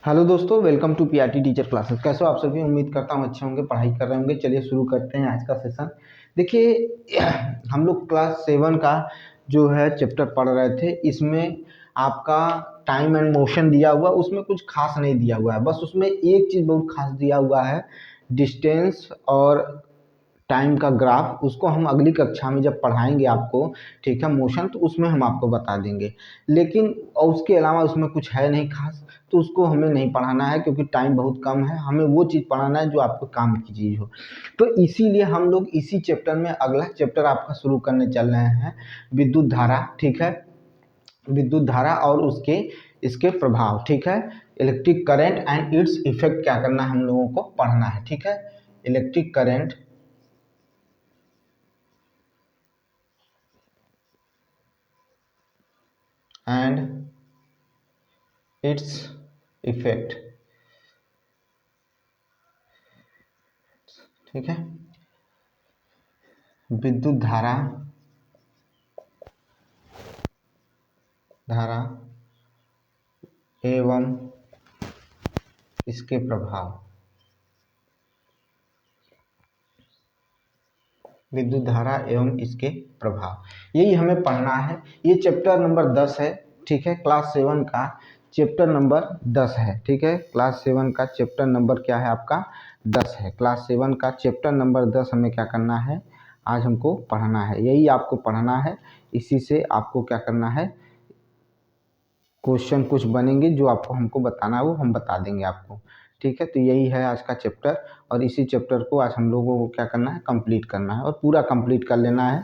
Hello दोस्तों, welcome to PRT teacher classes. कैसे हो आप सभी? उम्मीद करता हूँ अच्छे होंगे, पढ़ाई कर रहे होंगे। चलिए शुरू करते हैं आज का सेशन। देखिए हम लोग क्लास 7 का जो है चैप्टर पढ़ रहे थे। इसमें आपका टाइम एंड मोशन दिया हुआ, उसमें कुछ खास नहीं दिया हुआ है। बस उसमें एक चीज़ बहुत खास दिया हुआ है, डिस्टेंस और टाइम का ग्राफ। उसको हम अगली कक्षा में जब पढ़ाएंगे आपको, ठीक है, मोशन, तो उसमें हम आपको बता देंगे। लेकिन और उसके अलावा उसमें कुछ है नहीं खास, तो उसको हमें नहीं पढ़ाना है क्योंकि टाइम बहुत कम है। हमें वो चीज़ पढ़ाना है जो आपको काम की चीज़ हो। तो इसीलिए हम लोग इसी चैप्टर में अगला चैप्टर आपका शुरू करने चल रहे हैं, विद्युत धारा। ठीक है, विद्युत धारा और उसके इसके प्रभाव। ठीक है, electric current and its effect क्या करना है, हम लोगों को पढ़ना है। ठीक है, electric current and its effect. ठीक है, विद्युत धारा धारा एवं इसके प्रभाव। विद्युत धारा एवं इसके प्रभाव, यही हमें पढ़ना है। ये चैप्टर नंबर 10 है। ठीक है, क्लास 7 का चैप्टर नंबर 10 है। ठीक है, क्लास 7 का चैप्टर नंबर क्या है आपका? 10 है। क्लास 7 का चैप्टर नंबर 10 हमें क्या करना है, आज हमको पढ़ना है। यही आपको पढ़ना है। इसी से आपको क्या करना है, क्वेश्चन कुछ बनेंगे जो आपको हमको बताना है, वो हम बता देंगे आपको। ठीक है, तो यही है आज का चैप्टर। और इसी चैप्टर को आज हम लोगों को क्या करना है, कंप्लीट करना है और पूरा कंप्लीट कर लेना है।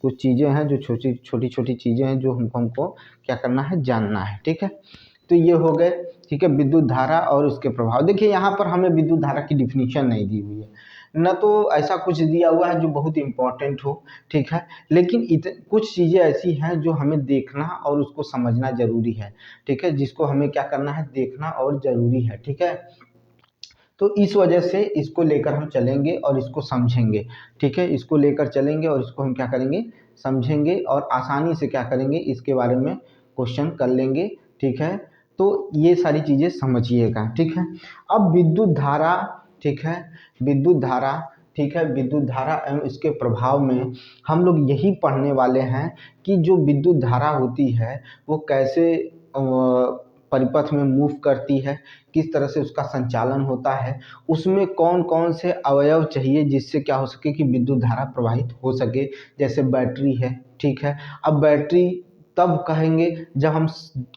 कुछ चीज़ें हैं जो छोटी छोटी चीज़ें हैं जो हमको क्या करना है, जानना है। ठीक है, तो ये हो गए। ठीक है, विद्युत धारा और उसके प्रभाव। देखिए यहाँ पर हमें विद्युत धारा की डिफिनीशन नहीं दी हुई है, न तो ऐसा कुछ दिया हुआ है जो बहुत इम्पोर्टेंट हो। ठीक है, लेकिन कुछ चीज़ें ऐसी हैं जो हमें देखना और उसको समझना ज़रूरी है। ठीक है, जिसको हमें क्या करना है, देखना और ज़रूरी है। ठीक है, तो इस वजह से इसको लेकर हम चलेंगे और इसको समझेंगे। ठीक है, इसको लेकर चलेंगे और इसको हम क्या करेंगे, समझेंगे और आसानी से क्या करेंगे, इसके बारे में क्वेश्चन कर लेंगे। ठीक है, तो ये सारी चीज़ें समझिएगा। ठीक है, अब विद्युत धारा। ठीक है, विद्युत धारा। ठीक है, विद्युत धारा एवं इसके प्रभाव में हम लोग यही पढ़ने वाले हैं कि जो विद्युत धारा होती है वो कैसे परिपथ में मूव करती है, किस तरह से उसका संचालन होता है, उसमें कौन कौन से अवयव चाहिए जिससे क्या हो सके कि विद्युत धारा प्रवाहित हो सके। जैसे बैटरी है। ठीक है, अब बैटरी तब कहेंगे जब हम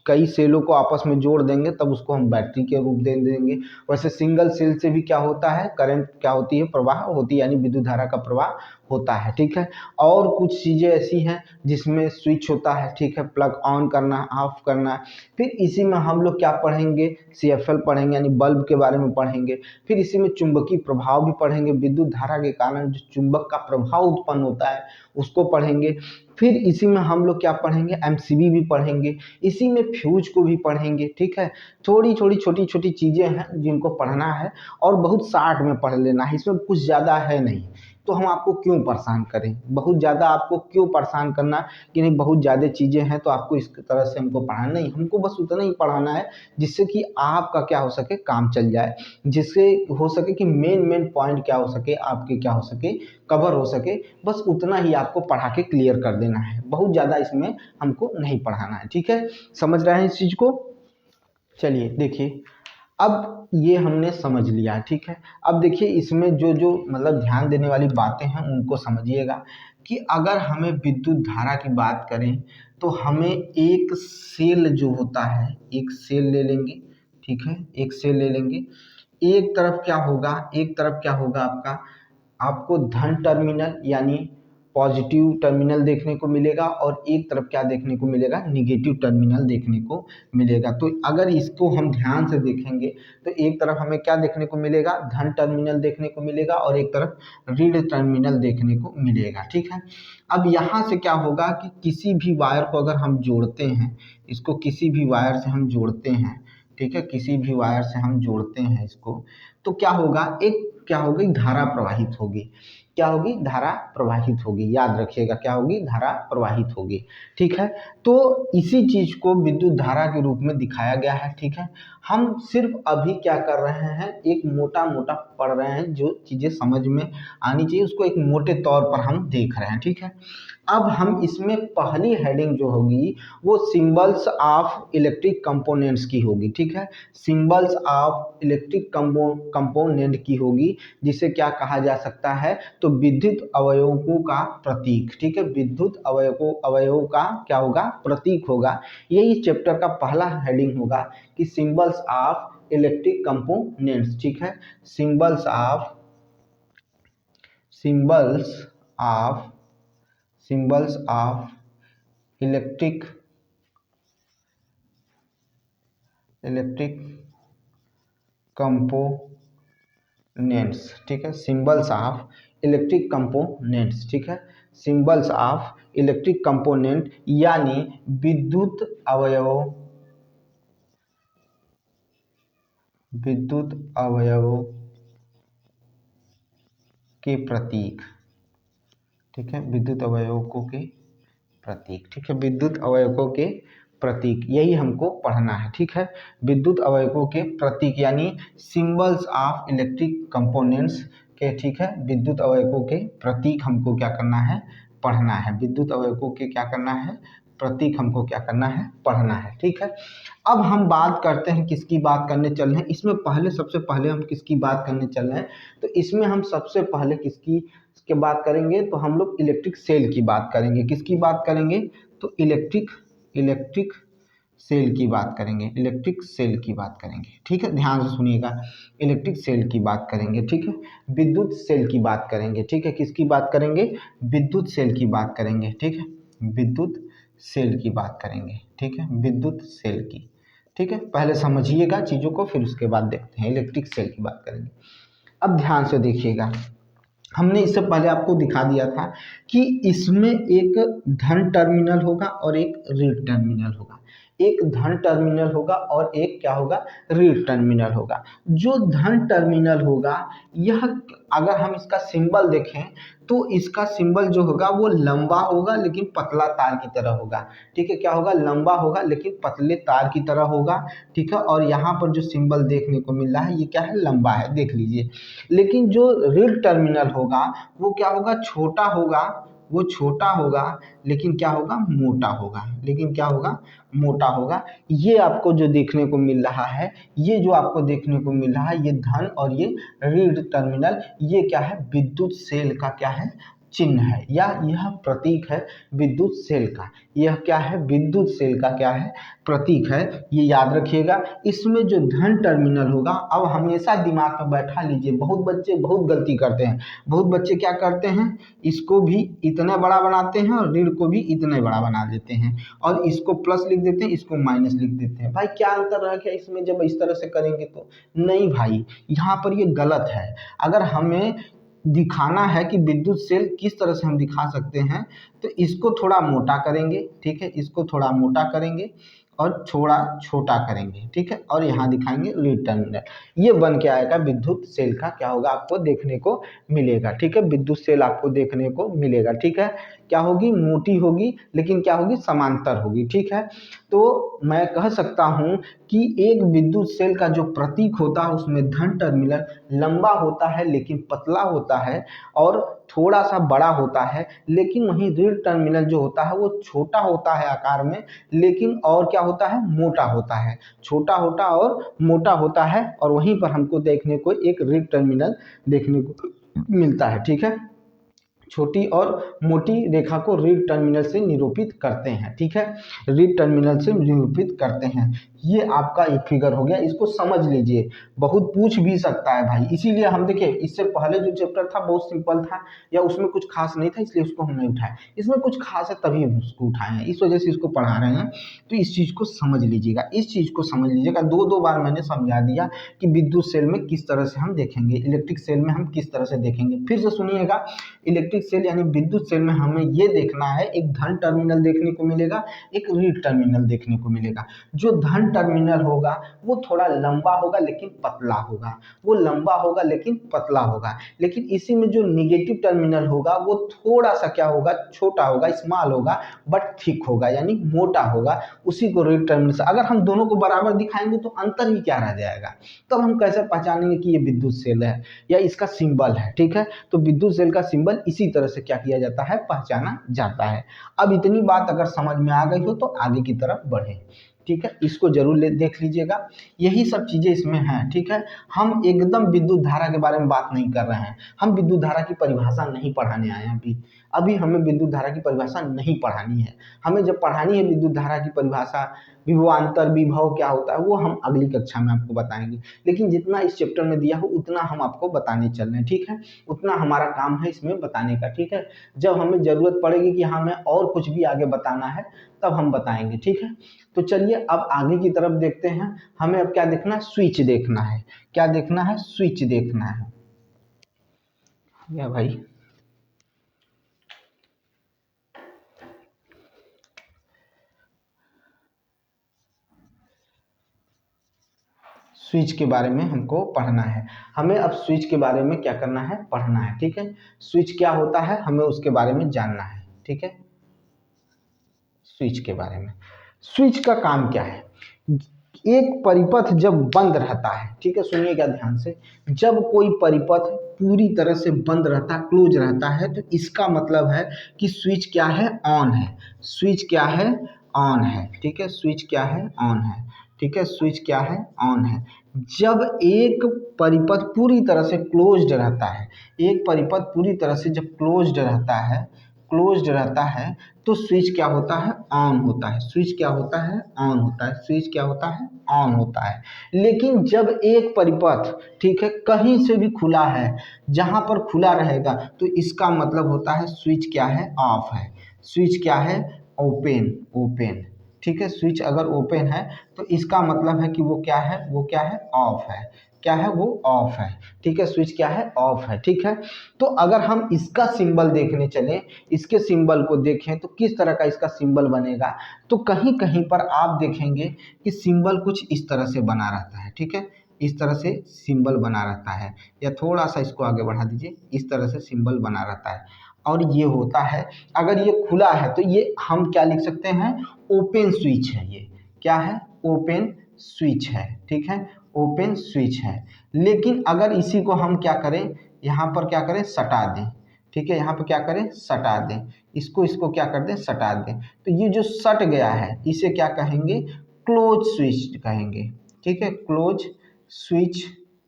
कई सेलों को आपस में जोड़ देंगे, तब उसको हम बैटरी के रूप दे देंगे। वैसे सिंगल सेल से भी क्या होता है, करंट क्या होती है, प्रवाह होती है, यानी विद्युत धारा का प्रवाह होता है। ठीक है, और कुछ चीज़ें ऐसी हैं जिसमें स्विच होता है। ठीक है, प्लग ऑन करना, ऑफ करना। फिर इसी में हम लोग क्या पढ़ेंगे, CFL पढ़ेंगे, यानी बल्ब के बारे में पढ़ेंगे। फिर इसी में चुंबकीय प्रभाव भी पढ़ेंगे, विद्युत धारा के कारण जो चुंबक का प्रभाव उत्पन्न होता है उसको पढ़ेंगे। फिर इसी में हम लोग क्या पढ़ेंगे, MCB भी पढ़ेंगे। इसी में फ्यूज को भी पढ़ेंगे। ठीक है, थोड़ी थोड़ी छोटी छोटी चीज़ें हैं जिनको पढ़ना है और बहुत शार्ट में पढ़ लेना है, इसमें कुछ ज़्यादा है नहीं। तो हम आपको क्यों परेशान करें, बहुत ज़्यादा आपको क्यों परेशान करना कि नहीं बहुत ज़्यादा चीज़ें हैं तो आपको इस तरह से हमको पढ़ाना नहीं। हमको बस उतना ही पढ़ाना है जिससे कि आपका क्या हो सके, काम चल जाए, जिससे हो सके कि मेन पॉइंट क्या हो सके, आपके क्या हो सके, कवर हो सके। बस उतना ही आपको पढ़ा के क्लियर कर देना है, बहुत ज़्यादा इसमें हमको नहीं पढ़ाना है। ठीक है, समझ रहे हैं इस चीज़ को? चलिए देखिए, अब ये हमने समझ लिया। ठीक है, अब देखिए इसमें जो जो मतलब ध्यान देने वाली बातें हैं उनको समझिएगा कि अगर हमें विद्युत धारा की बात करें तो हमें एक सेल जो होता है, एक सेल ले लेंगे। ठीक है, एक सेल ले लेंगे। एक तरफ क्या होगा, एक तरफ क्या होगा आपका, आपको धन टर्मिनल यानी पॉजिटिव टर्मिनल देखने को मिलेगा और एक तरफ क्या देखने को मिलेगा, निगेटिव टर्मिनल देखने को मिलेगा। तो अगर इसको हम ध्यान से देखेंगे तो एक तरफ हमें क्या देखने को मिलेगा, धन टर्मिनल देखने को मिलेगा और एक तरफ ऋण टर्मिनल देखने को मिलेगा। ठीक है, अब यहाँ से क्या होगा कि किसी भी वायर को अगर हम जोड़ते हैं, इसको किसी भी वायर से हम जोड़ते हैं, ठीक है, किसी भी वायर से हम जोड़ते हैं इसको, तो क्या होगा, एक क्या होगी, धारा प्रवाहित होगी। क्या होगी, धारा प्रवाहित होगी। याद रखिएगा क्या होगी, धारा प्रवाहित होगी। ठीक है, तो इसी चीज को विद्युत धारा के रूप में दिखाया गया है। ठीक है, हम सिर्फ अभी क्या कर रहे हैं, एक मोटा मोटा पढ़ रहे हैं, जो चीजें समझ में आनी चाहिए उसको एक मोटे तौर पर हम देख रहे हैं। ठीक है, अब हम इसमें पहली हेडिंग जो होगी वो सिंबल्स ऑफ इलेक्ट्रिक कंपोनेंट्स की होगी। ठीक है, सिंबल्स ऑफ इलेक्ट्रिक कंपोनेंट की होगी, जिसे क्या कहा जा सकता है, तो विद्युत अवयवों का प्रतीक। ठीक है, विद्युत अवयवों का क्या होगा, प्रतीक होगा। यही चैप्टर का पहला हेडिंग होगा कि सिंबल्स ऑफ इलेक्ट्रिक कंपोनेंट्स। ठीक है, सिंबल्स ऑफ इलेक्ट्रिक कंपोनेंट्स। ठीक है, सिंबल्स ऑफ इलेक्ट्रिक कंपोनेंट्स। ठीक है, सिंबल्स ऑफ इलेक्ट्रिक कंपोनेंट यानी विद्युत अवयवों के प्रतीक। ठीक है, विद्युत अवयवों के प्रतीक। ठीक है, विद्युत अवयवों के प्रतीक, यही हमको पढ़ना है। ठीक है, विद्युत अवयवों के प्रतीक यानी सिंबल्स ऑफ इलेक्ट्रिक कंपोनेंट्स के, ठीक है, विद्युत अवयवों के प्रतीक हमको क्या करना है, पढ़ना है। विद्युत अवयवों के क्या करना है, प्रतीक हमको क्या करना है, पढ़ना है। ठीक है, अब हम बात करते हैं, किसकी बात करने चल रहे हैं इसमें, पहले सबसे पहले हम किसकी बात करने चल रहे हैं, तो इसमें हम सबसे पहले किसकी के बात करेंगे, तो हम लोग इलेक्ट्रिक सेल की बात करेंगे। किसकी बात करेंगे, तो इलेक्ट्रिक सेल की बात करेंगे। इलेक्ट्रिक सेल की बात करेंगे। ठीक है, ध्यान से सुनिएगा, इलेक्ट्रिक सेल की बात करेंगे। ठीक है, विद्युत सेल की बात करेंगे। ठीक है, किसकी बात करेंगे, विद्युत सेल की बात करेंगे। ठीक है, विद्युत सेल की बात करेंगे। ठीक है, विद्युत सेल की। ठीक है, पहले समझिएगा चीज़ों को, फिर उसके बाद देखते हैं इलेक्ट्रिक सेल की बात करेंगे। अब ध्यान से देखिएगा, हमने इससे पहले आपको दिखा दिया था कि इसमें एक धन टर्मिनल होगा और एक ऋण टर्मिनल होगा। एक धन टर्मिनल होगा और एक क्या होगा, ऋण टर्मिनल होगा। जो धन टर्मिनल होगा, यह अगर हम इसका सिंबल देखें तो इसका सिंबल जो होगा वो लंबा होगा लेकिन पतला तार की तरह होगा। ठीक है, क्या होगा, लंबा होगा लेकिन पतले तार की तरह होगा। ठीक है, और यहाँ पर जो सिंबल देखने को मिल रहा है ये क्या है, लंबा है, देख लीजिए। लेकिन जो ऋण टर्मिनल होगा वो क्या होगा, छोटा होगा, वो छोटा होगा लेकिन क्या होगा, मोटा होगा। लेकिन क्या होगा, मोटा होगा। ये आपको जो देखने को मिल रहा है, ये जो आपको देखने को मिल रहा है, ये धन और ये ऋण टर्मिनल, ये क्या है, विद्युत सेल का क्या है, चिन्ह है, या यह प्रतीक है विद्युत सेल का। यह क्या है, विद्युत सेल का क्या है, प्रतीक है। ये याद रखिएगा। इसमें जो धन टर्मिनल होगा, अब हमेशा दिमाग में बैठा लीजिए, बहुत बच्चे बहुत गलती करते हैं। बहुत बच्चे क्या करते हैं, इसको भी इतना बड़ा बनाते हैं और ऋण को भी इतने बड़ा बना देते हैं, और इसको प्लस लिख देते हैं, इसको माइनस लिख देते हैं। भाई क्या अंतर रह गया इसमें जब इस तरह से करेंगे तो, नहीं भाई, यहाँ पर ये गलत है। अगर हमें दिखाना है कि विद्युत सेल किस तरह से हम दिखा सकते हैं, तो इसको थोड़ा मोटा करेंगे। ठीक है, इसको थोड़ा मोटा करेंगे और थोड़ा छोटा करेंगे। ठीक है, और यहाँ दिखाएंगे लीड टर्मिनल, ये बन के आएगा विद्युत सेल का क्या होगा, आपको देखने को मिलेगा। ठीक है, विद्युत सेल आपको देखने को मिलेगा। ठीक है, क्या होगी, मोटी होगी लेकिन क्या होगी, समांतर होगी। ठीक है, तो मैं कह सकता हूँ कि एक विद्युत सेल का जो प्रतीक होता है उसमें धन टर्मिनल लंबा होता है लेकिन पतला होता है और थोड़ा सा बड़ा होता है, लेकिन वहीं ऋण टर्मिनल जो होता है वो छोटा होता है आकार में, लेकिन और क्या होता है, मोटा होता है। छोटा होता और मोटा होता है, और वहीं पर हमको देखने को एक ऋण टर्मिनल देखने को मिलता है। ठीक है, छोटी और मोटी रेखा को ऋण टर्मिनल से निरूपित करते हैं। ठीक है, ऋण टर्मिनल से निरूपित करते हैं। ये आपका एक फिगर हो गया, इसको समझ लीजिए, बहुत पूछ भी सकता है भाई, इसीलिए हम देखिए इससे पहले जो चैप्टर था बहुत सिंपल था, या उसमें कुछ खास नहीं था, इसलिए उसको हम नहीं उठाए। इसमें कुछ खास है तभी हम उसको उठाए हैं, इस वजह से इसको पढ़ा रहे हैं। तो इस चीज़ को समझ लीजिएगा, इस चीज़ को समझ लीजिएगा। दो बार मैंने समझा दिया कि विद्युत सेल में किस तरह से हम देखेंगे, इलेक्ट्रिक सेल में हम किस तरह से देखेंगे। फिर से सुनिएगा, इलेक्ट्रिक सेल यानी विद्युत सेल में हमें ये देखना है, एक धन टर्मिनल देखने को मिलेगा, एक ऋण टर्मिनल देखने को मिलेगा। जो धन टर्मिनल होगा वो थोड़ा लंबा होगा लेकिन पतला होगा, वो लंबा होगा लेकिन पतला होगा। लेकिन इसी में जो निगेटिव टर्मिनल होगा वो थोड़ा सा क्या होगा, छोटा होगा, स्मॉल होगा, बट थिक होगा यानी मोटा होगा। उसी को ऋण टर्मिनल से अगर हम दोनों को बराबर दिखाएंगे तो अंतर ही क्या रह जाएगा। तब हम कैसे पहचानेंगे कि ये विद्युत सेल है या इसका सिंबल है। ठीक है, तो विद्युत सेल का सिंबल इसी तरह से क्या किया जाता है, पहचाना जाता है। अब इतनी बात अगर समझ में आ गई हो तो आगे की तरफ बढ़े। ठीक है, इसको जरूर देख लीजिएगा, यही सब चीजें इसमें हैं। ठीक है, हम एकदम विद्युत धारा के बारे में बात नहीं कर रहे हैं, हम विद्युत धारा की परिभाषा नहीं पढ़ाने आए हैं। अभी हमें विद्युत धारा की परिभाषा नहीं पढ़ानी है। हमें जब पढ़ानी है विद्युत धारा की परिभाषा, विभवांतर, विभव क्या होता है, वो हम अगली कक्षा में आपको बताएंगे। लेकिन जितना इस चैप्टर में दिया हो उतना हम आपको बताने चल रहे हैं। ठीक है, उतना हमारा काम है इसमें बताने का। ठीक है, जब हमें जरूरत पड़ेगी कि हमें और कुछ भी आगे बताना है तब हम बताएंगे। ठीक है, तो चलिए अब आगे की तरफ देखते हैं। हमें अब क्या देखना है, स्विच देखना है। क्या देखना है, स्विच देखना है। या भाई स्विच के बारे में हमको पढ़ना है। हमें अब स्विच के बारे में क्या करना है, पढ़ना है। ठीक है, स्विच क्या होता है हमें उसके बारे में जानना है। ठीक है, स्विच के बारे में, स्विच का काम क्या है। एक परिपथ जब बंद रहता है, ठीक है सुनिएगा ध्यान से, जब कोई परिपथ पूरी तरह से बंद रहता, क्लोज रहता है, तो इसका मतलब है कि स्विच क्या है, ऑन है। स्विच क्या है, ऑन है। ठीक है, स्विच क्या है, ऑन है। ठीक है, स्विच क्या है, ऑन है। जब एक परिपथ पूरी तरह से क्लोज्ड रहता है, एक परिपथ पूरी तरह से जब क्लोज्ड रहता है, क्लोज्ड रहता है, तो स्विच क्या होता है, ऑन होता है। स्विच क्या होता है, ऑन होता है। स्विच क्या होता है, ऑन होता है। लेकिन जब एक परिपथ, ठीक है, कहीं से भी खुला है, जहां पर खुला रहेगा तो इसका मतलब होता है स्विच क्या है, ऑफ है। स्विच क्या है, ओपन, ओपन। ठीक है, स्विच अगर ओपन है तो इसका मतलब है कि वो क्या है, वो क्या है, ऑफ है। क्या है, वो ऑफ है। ठीक है, स्विच क्या है, ऑफ है। ठीक है, तो अगर हम इसका सिंबल देखने चले, इसके सिंबल को देखें तो किस तरह का इसका सिंबल बनेगा, तो कहीं कहीं पर आप देखेंगे कि सिंबल कुछ इस तरह से बना रहता है। ठीक है, इस तरह से सिंबल बना रहता है, या थोड़ा सा इसको आगे बढ़ा दीजिए, इस तरह से सिंबल बना रहता है। और ये होता है, अगर ये खुला है तो ये हम क्या लिख सकते हैं, ओपन स्विच है। ये क्या है, ओपन स्विच है। ठीक है, ओपन स्विच है। लेकिन अगर इसी को हम क्या करें, यहाँ पर क्या करें, सटा दें। ठीक है, यहाँ पर क्या करें, सटा दें। इसको क्या कर दें, सटा दें, तो ये जो सट गया है इसे क्या कहेंगे, क्लोज स्विच कहेंगे। ठीक है, क्लोज स्विच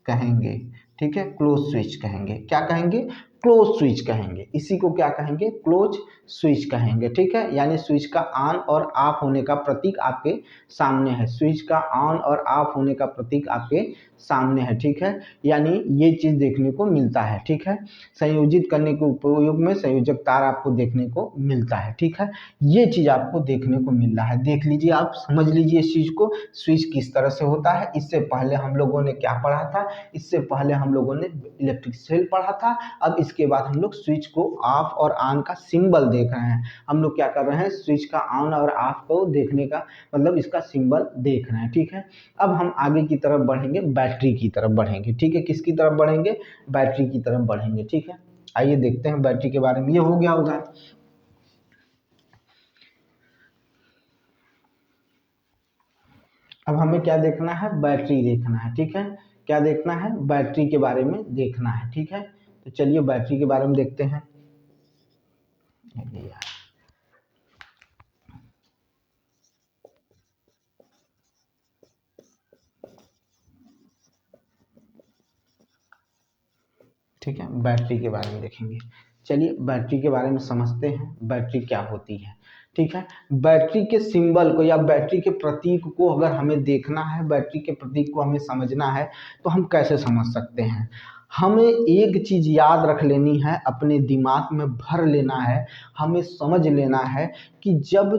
कहेंगे। ठीक है, क्लोज स्विच कहेंगे। क्या कहेंगे, क्लोज स्विच कहेंगे। इसी को क्या कहेंगे, क्लोज स्विच कहेंगे। ठीक है, यानी स्विच का ऑन और ऑफ होने का प्रतीक आपके सामने है। स्विच का ऑन और ऑफ होने का प्रतीक आपके सामने है। ठीक है, यानी ये चीज देखने को मिलता है। ठीक है, संयोजित करने के उपयोग में संयोजक तार आपको देखने को मिलता है। ठीक है, ये चीज आपको देखने को मिल रहा है, देख लीजिए, आप समझ लीजिए इस चीज को, स्विच किस तरह से होता है। इससे पहले हम लोगों ने क्या पढ़ा था, इससे पहले हम लोगों ने इलेक्ट्रिक सेल पढ़ा था। अब इसके बाद हम लोग स्विच को ऑफ और ऑन का सिंबल देख रहे हैं। हम लोग क्या कर रहे हैं, स्विच का ऑन और ऑफ को देखने का मतलब इसका सिंबल देख रहे हैं। ठीक है, अब हम आगे की तरफ बढ़ेंगे, बैटरी की तरफ बढ़ेंगे। ठीक है, किसकी तरफ बढ़ेंगे, बैटरी की तरफ बढ़ेंगे। ठीक है, आइए देखते हैं बैटरी के बारे में। ये हो गया होगा, अब हमें क्या देखना है, बैटरी देखना है। ठीक है, क्या देखना है, बैटरी के बारे में देखना है। ठीक है, तो चलिए बैटरी के बारे में देखते हैं। ये यार, ठीक है, बैटरी के बारे में देखेंगे। चलिए बैटरी के बारे में समझते हैं, बैटरी क्या होती है। ठीक है, बैटरी के सिंबल को या बैटरी के प्रतीक को अगर हमें देखना है, बैटरी के प्रतीक को हमें समझना है, तो हम कैसे समझ सकते हैं। हमें एक चीज याद रख लेनी है, अपने दिमाग में भर लेना है, हमें समझ लेना है कि जब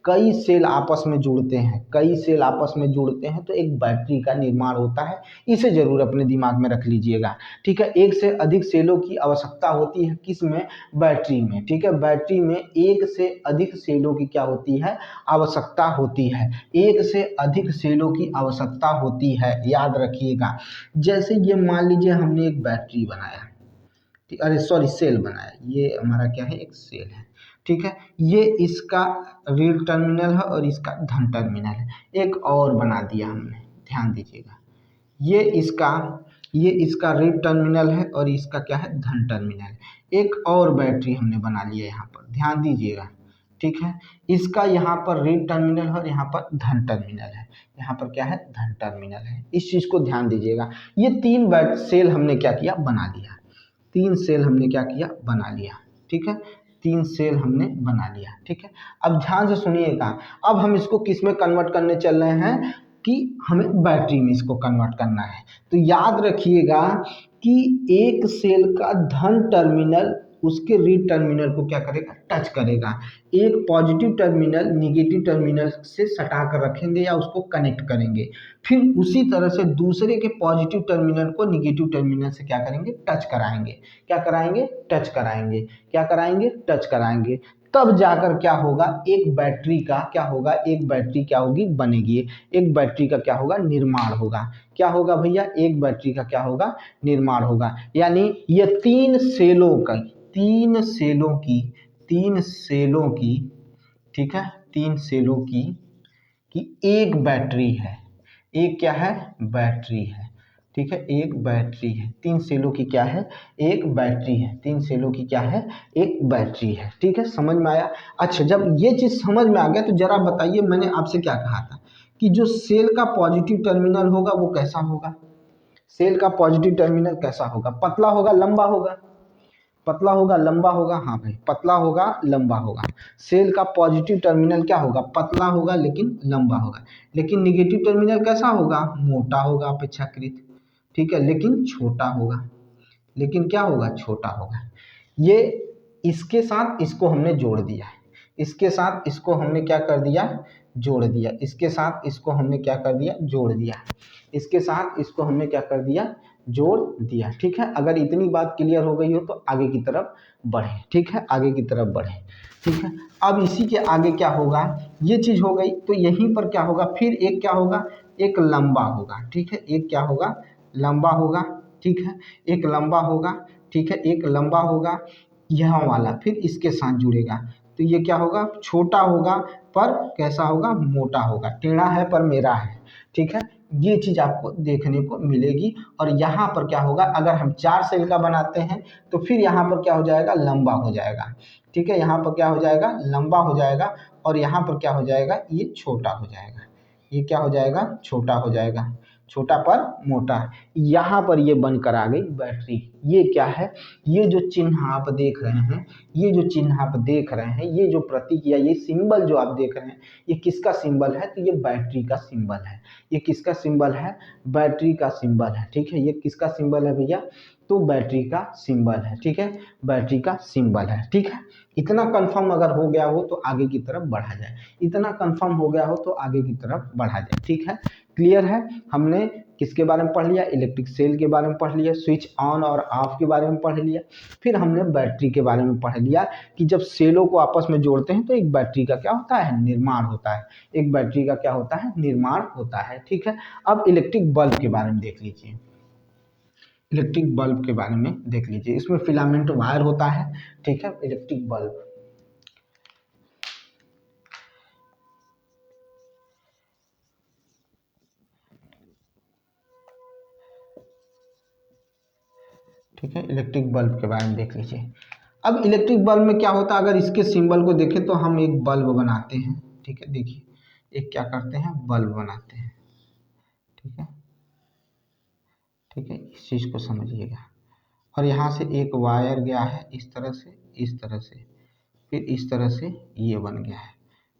कई सेल आपस में जुड़ते हैं, कई सेल आपस में जुड़ते हैं तो एक बैटरी का निर्माण होता है। इसे जरूर अपने दिमाग में रख लीजिएगा, ठीक है। एक से अधिक सेलों की आवश्यकता होती है, किस में? बैटरी में, ठीक है। बैटरी में एक से अधिक सेलों की क्या होती है? आवश्यकता होती है। एक से अधिक सेलों की आवश्यकता होती है, याद रखिएगा। जैसे ये मान लीजिए हमने एक बैटरी बनाया, अरे सॉरी सेल बनाया, ये हमारा क्या है? एक सेल है, ठीक है। ये इसका रीड टर्मिनल है और इसका धन टर्मिनल है। एक और बना दिया हमने, ध्यान दीजिएगा, ये इसका रीड टर्मिनल है और इसका क्या है? धन टर्मिनल है। एक और बैटरी हमने बना लिया यहाँ पर, ध्यान दीजिएगा, ठीक है। इसका यहाँ पर रीड टर्मिनल है और यहाँ पर धन टर्मिनल है। यहाँ पर क्या है? धन टर्मिनल है। इस चीज को ध्यान दीजिएगा। ये तीन सेल हमने क्या किया? बना लिया। तीन सेल हमने क्या किया? बना लिया, ठीक है। तीन सेल हमने बना लिया, ठीक है। अब ध्यान से सुनिएगा, अब हम इसको किस में कन्वर्ट करने चल रहे हैं? कि हमें बैटरी में इसको कन्वर्ट करना है। तो याद रखिएगा कि एक सेल का धन टर्मिनल उसके रीड टर्मिनल को क्या करेगा? टच करेगा। एक पॉजिटिव टर्मिनल निगेटिव टर्मिनल से सटा कर रखेंगे या उसको कनेक्ट करेंगे। फिर उसी तरह से दूसरे के पॉजिटिव टर्मिनल को निगेटिव टर्मिनल से क्या करेंगे? टच कराएंगे। क्या कराएंगे? टच कराएंगे। क्या कराएंगे? टच कराएंगे। तब जाकर क्या होगा? एक बैटरी का क्या होगा? एक बैटरी क्या होगी? बनेगी। एक बैटरी का क्या होगा? निर्माण होगा। क्या होगा भैया? एक बैटरी का क्या होगा? निर्माण होगा। यानी ये तीन सेलों की, ठीक है, तीन सेलों की एक बैटरी है। एक क्या है? बैटरी है, ठीक है। एक बैटरी है। तीन सेलों की क्या है? एक बैटरी है। तीन सेलों की क्या है? एक बैटरी है, ठीक है। समझ में आया? अच्छा, जब ये चीज समझ में आ गया तो जरा बताइए, मैंने आपसे क्या कहा था कि जो सेल का पॉजिटिव टर्मिनल होगा वो कैसा होगा? सेल का पॉजिटिव टर्मिनल कैसा होगा? पतला होगा, लंबा होगा? पतला होगा, लंबा होगा? हाँ भाई, पतला होगा, लंबा होगा। सेल का पॉजिटिव टर्मिनल क्या होगा? पतला होगा लेकिन लंबा होगा। लेकिन निगेटिव टर्मिनल कैसा होगा? मोटा होगा अपेक्षाकृत, ठीक है, लेकिन छोटा होगा। लेकिन क्या होगा? छोटा होगा। ये इसके साथ इसको हमने जोड़ दिया है। इसके साथ इसको हमने क्या कर दिया? जोड़ दिया। इसके साथ इसको हमने क्या कर दिया? जोड़ दिया। इसके साथ इसको हमने क्या कर दिया? जोड़ दिया, ठीक है। अगर इतनी बात क्लियर हो गई हो तो आगे की तरफ बढ़े, ठीक है, आगे की तरफ बढ़े, ठीक है। अब इसी के आगे क्या होगा? ये चीज हो गई तो यहीं पर क्या होगा? फिर एक क्या होगा? एक लंबा होगा, ठीक है। एक क्या होगा? लंबा होगा, ठीक है। एक लंबा होगा, ठीक है। एक लंबा होगा, यह वाला फिर इसके साथ जुड़ेगा तो ये क्या होगा? छोटा होगा पर कैसा होगा? मोटा होगा। टेढ़ा है पर मेरा है, ठीक है। ये चीज आपको देखने को मिलेगी। और यहाँ पर क्या होगा? अगर हम चार सेल का बनाते हैं तो फिर यहाँ पर क्या हो जाएगा? लंबा हो जाएगा, ठीक है। यहाँ पर क्या हो जाएगा? लंबा हो जाएगा। और यहाँ पर क्या हो जाएगा? ये छोटा हो जाएगा। ये क्या हो जाएगा? छोटा हो जाएगा। छोटा पर मोटा। यहाँ पर ये बनकर आ गई बैटरी। ये क्या है? ये जो चिन्ह आप देख रहे हैं, ये जो चिन्ह आप देख रहे हैं, ये जो प्रतीक या ये सिंबल जो आप देख रहे हैं, ये किसका सिंबल है? तो ये बैटरी का सिंबल है। ये किसका सिंबल है? बैटरी का सिंबल है, ठीक है। ये किसका सिंबल है भैया? तो बैटरी का सिंबल है, ठीक है। बैटरी का सिंबल है, ठीक है। इतना कंफर्म अगर हो गया हो तो आगे की तरफ बढ़ा जाए। इतना कंफर्म हो गया हो तो आगे की तरफ बढ़ा जाए, ठीक है। क्लियर है? हमने किसके बारे में पढ़ लिया? इलेक्ट्रिक सेल के बारे में पढ़ लिया, स्विच ऑन और ऑफ के बारे में पढ़ लिया। फिर हमने बैटरी के बारे में पढ़ लिया कि जब सेलों को आपस में जोड़ते हैं तो एक बैटरी का क्या होता है? निर्माण होता है। एक बैटरी का क्या होता है? निर्माण होता है, ठीक है। अब इलेक्ट्रिक बल्ब के बारे में देख लीजिए। इलेक्ट्रिक बल्ब के बारे में देख लीजिए। इसमें फिलामेंट वायर होता है, ठीक है। इलेक्ट्रिक बल्ब, ठीक है। इलेक्ट्रिक बल्ब के बारे में देख लीजिए। अब इलेक्ट्रिक बल्ब में क्या होता है? अगर इसके सिंबल को देखें तो हम एक बल्ब बनाते हैं, ठीक है। देखिए एक क्या करते हैं? बल्ब बनाते हैं, ठीक है, ठीक है। इस चीज़ को समझिएगा। और यहाँ से एक वायर गया है इस तरह से, इस तरह से, फिर इस तरह से ये बन गया है,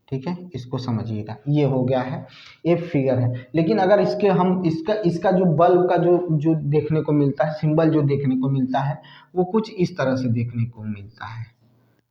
ठीक है। इसको समझिएगा। ये हो गया है, ये फिगर है। लेकिन अगर इसके हम इसका जो बल्ब का जो जो देखने को मिलता है, सिंबल जो देखने को मिलता है, वो कुछ इस तरह से देखने को मिलता है,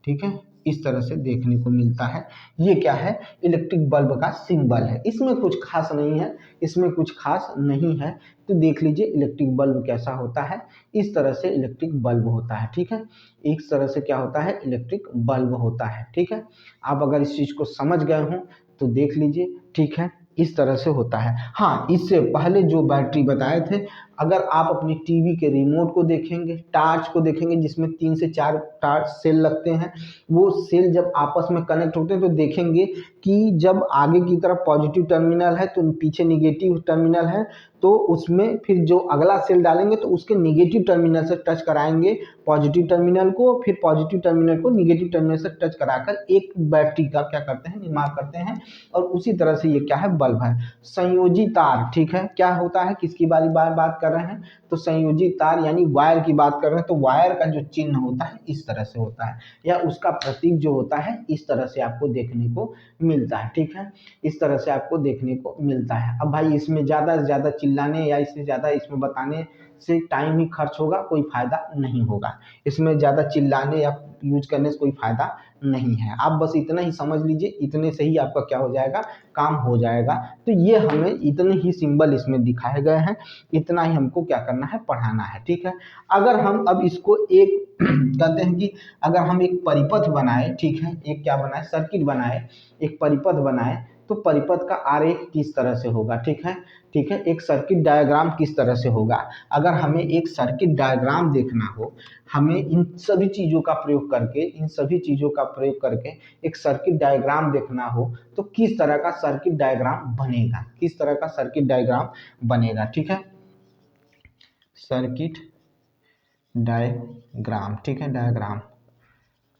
ठीक है। इस तरह से देखने को मिलता है। ये क्या है, इलेक्ट्रिक बल्ब का सिंबल है। इसमें कुछ खास नहीं है, इसमें कुछ खास नहीं है। तो देख लीजिए इलेक्ट्रिक बल्ब कैसा होता है, इस तरह से इलेक्ट्रिक बल्ब होता है। ठीक है, इस तरह से क्या होता है, इलेक्ट्रिक बल्ब होता है। ठीक है, आप अगर इस चीज़ को समझ गए हों तो देख लीजिए। ठीक है, इस तरह से होता है। हाँ, इससे पहले जो बैटरी बताए थे, अगर आप अपनी टीवी के रिमोट को देखेंगे, टार्च को देखेंगे जिसमें 3 से 4 टार्च सेल लगते हैं, वो सेल जब आपस में कनेक्ट होते हैं तो देखेंगे कि जब आगे की तरफ पॉजिटिव टर्मिनल है तो पीछे निगेटिव टर्मिनल है, तो उसमें फिर जो अगला सेल डालेंगे तो उसके निगेटिव टर्मिनल से टच कराएंगे पॉजिटिव टर्मिनल को, फिर पॉजिटिव टर्मिनल को निगेटिव टर्मिनल से टच कराकर एक बैटरी का क्या करते हैं, निर्माण करते हैं। और उसी तरह से ये क्या है, बल्ब है। संयोजी तार, ठीक है, क्या होता है, किसकी बारी बात कर रहे हैं, तो संयोजी तार यानी वायर की बात कर रहे हैं। तो वायर का जो चिन्ह होता है इस तरह से होता है, या उसका प्रतीक जो होता है इस तरह से आपको देखने को मिलता है। ठीक है, इस तरह से आपको देखने को मिलता है। अब भाई इसमें ज़्यादा से ज़्यादा चिल्लाने या इससे ज़्यादा इसमें बताने से टाइम ही खर्च होगा, कोई फायदा नहीं होगा। इसमें ज़्यादा चिल्लाने या यूज करने से कोई फायदा नहीं है। आप बस इतना ही समझ लीजिए, इतने से ही आपका क्या हो जाएगा, काम हो जाएगा। तो ये हमें इतने ही सिंबल इसमें दिखाए गए हैं, इतना ही हमको क्या करना है, पढ़ाना है। ठीक है, अगर हम अब इसको एक कहते हैं कि अगर हम एक परिपथ बनाए, ठीक है, एक क्या बनाए, सर्किट बनाए, एक परिपथ बनाए, तो परिपथ का आरेख किस तरह से होगा। ठीक है, ठीक है, एक सर्किट डायग्राम किस तरह से होगा। अगर हमें एक सर्किट डायग्राम देखना हो, हमें इन सभी चीज़ों का प्रयोग करके, इन सभी चीज़ों का प्रयोग करके एक सर्किट डायग्राम देखना हो, तो किस तरह का सर्किट डायग्राम बनेगा, किस तरह का सर्किट डायग्राम बनेगा। ठीक है, सर्किट डायग्राम, ठीक है, डायग्राम,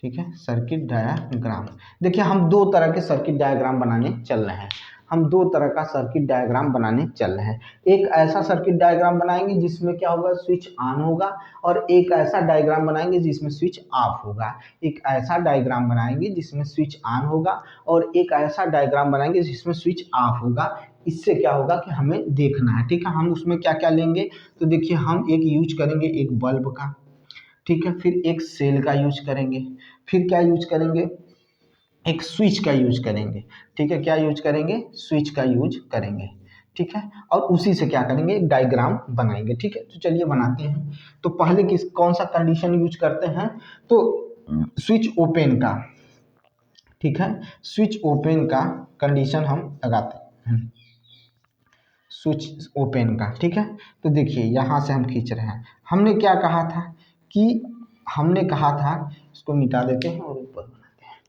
ठीक है, सर्किट डायग्राम। देखिए हम दो तरह के सर्किट डायग्राम बनाने चल रहे हैं, हम दो तरह का सर्किट डायग्राम बनाने चल रहे हैं। एक ऐसा सर्किट डायग्राम बनाएंगे जिसमें क्या होगा, स्विच ऑन होगा, और एक ऐसा डायग्राम बनाएंगे जिसमें स्विच ऑफ होगा। एक ऐसा डायग्राम बनाएंगे जिसमें स्विच ऑन होगा, और एक ऐसा डायग्राम बनाएंगे जिसमें स्विच ऑफ होगा। इससे क्या होगा कि हमें देखना है। ठीक है, हम उसमें क्या क्या लेंगे, तो देखिए हम एक यूज करेंगे एक बल्ब का, ठीक है, फिर एक सेल का यूज करेंगे, फिर क्या यूज करेंगे, एक स्विच का यूज करेंगे। ठीक है, क्या यूज करेंगे, स्विच का यूज करेंगे। ठीक है, और उसी से क्या करेंगे, एक डायग्राम बनाएंगे। ठीक है, तो चलिए बनाते हैं। तो पहले किस कौन सा कंडीशन यूज करते हैं, तो स्विच ओपन का, ठीक है, स्विच ओपन का कंडीशन हम लगाते हैं, स्विच ओपन का। ठीक है, तो देखिए यहाँ से हम खींच रहे हैं, हमने क्या कहा था कि हमने कहा था, इसको मिटा देते हैं और ऊपर बनाते हैं।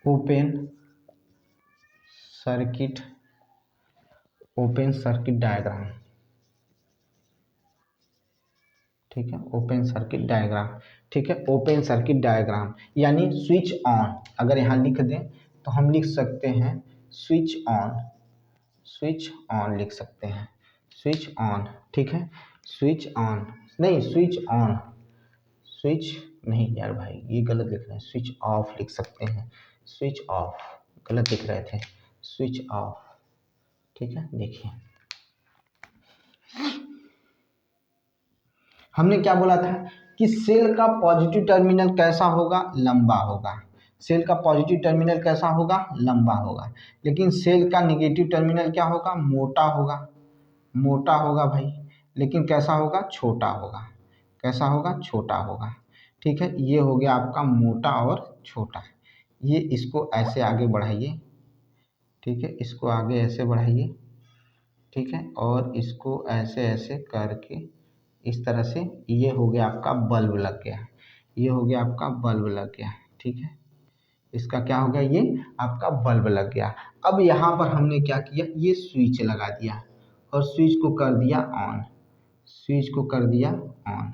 Open circuit, open circuit diagram, ठीक है, ओपन सर्किट डायग्राम। ठीक है, ओपन सर्किट डायग्राम यानी स्विच ऑन, अगर यहाँ लिख दें तो हम लिख सकते हैं स्विच ऑन, स्विच ऑन लिख सकते हैं, स्विच ऑन। ठीक है, स्विच ऑन नहीं, स्विच ऑन, स्विच नहीं यार भाई ये गलत लिख रहे हैं, स्विच ऑफ लिख सकते हैं, स्विच ऑफ, गलत लिख रहे थे, स्विच ऑफ। ठीक है, देखिए हमने क्या बोला था कि सेल का पॉजिटिव टर्मिनल कैसा होगा, लंबा होगा। सेल का पॉजिटिव टर्मिनल कैसा होगा, लंबा होगा। लेकिन सेल का नेगेटिव टर्मिनल क्या होगा, मोटा होगा, मोटा होगा भाई। लेकिन कैसा होगा, छोटा होगा, कैसा होगा, छोटा होगा। ठीक है, ये हो गया आपका मोटा और छोटा। ये इसको ऐसे आगे बढ़ाइए, ठीक है, इसको आगे ऐसे बढ़ाइए, ठीक है, और इसको ऐसे ऐसे करके इस तरह से, ये हो गया आपका बल्ब लग गया, ये हो गया आपका बल्ब लग गया। ठीक है, इसका क्या हो गया, ये आपका बल्ब लग गया। अब यहाँ पर हमने क्या किया, ये स्विच लगा दिया और स्विच को कर दिया ऑन, स्विच को कर दिया ऑन।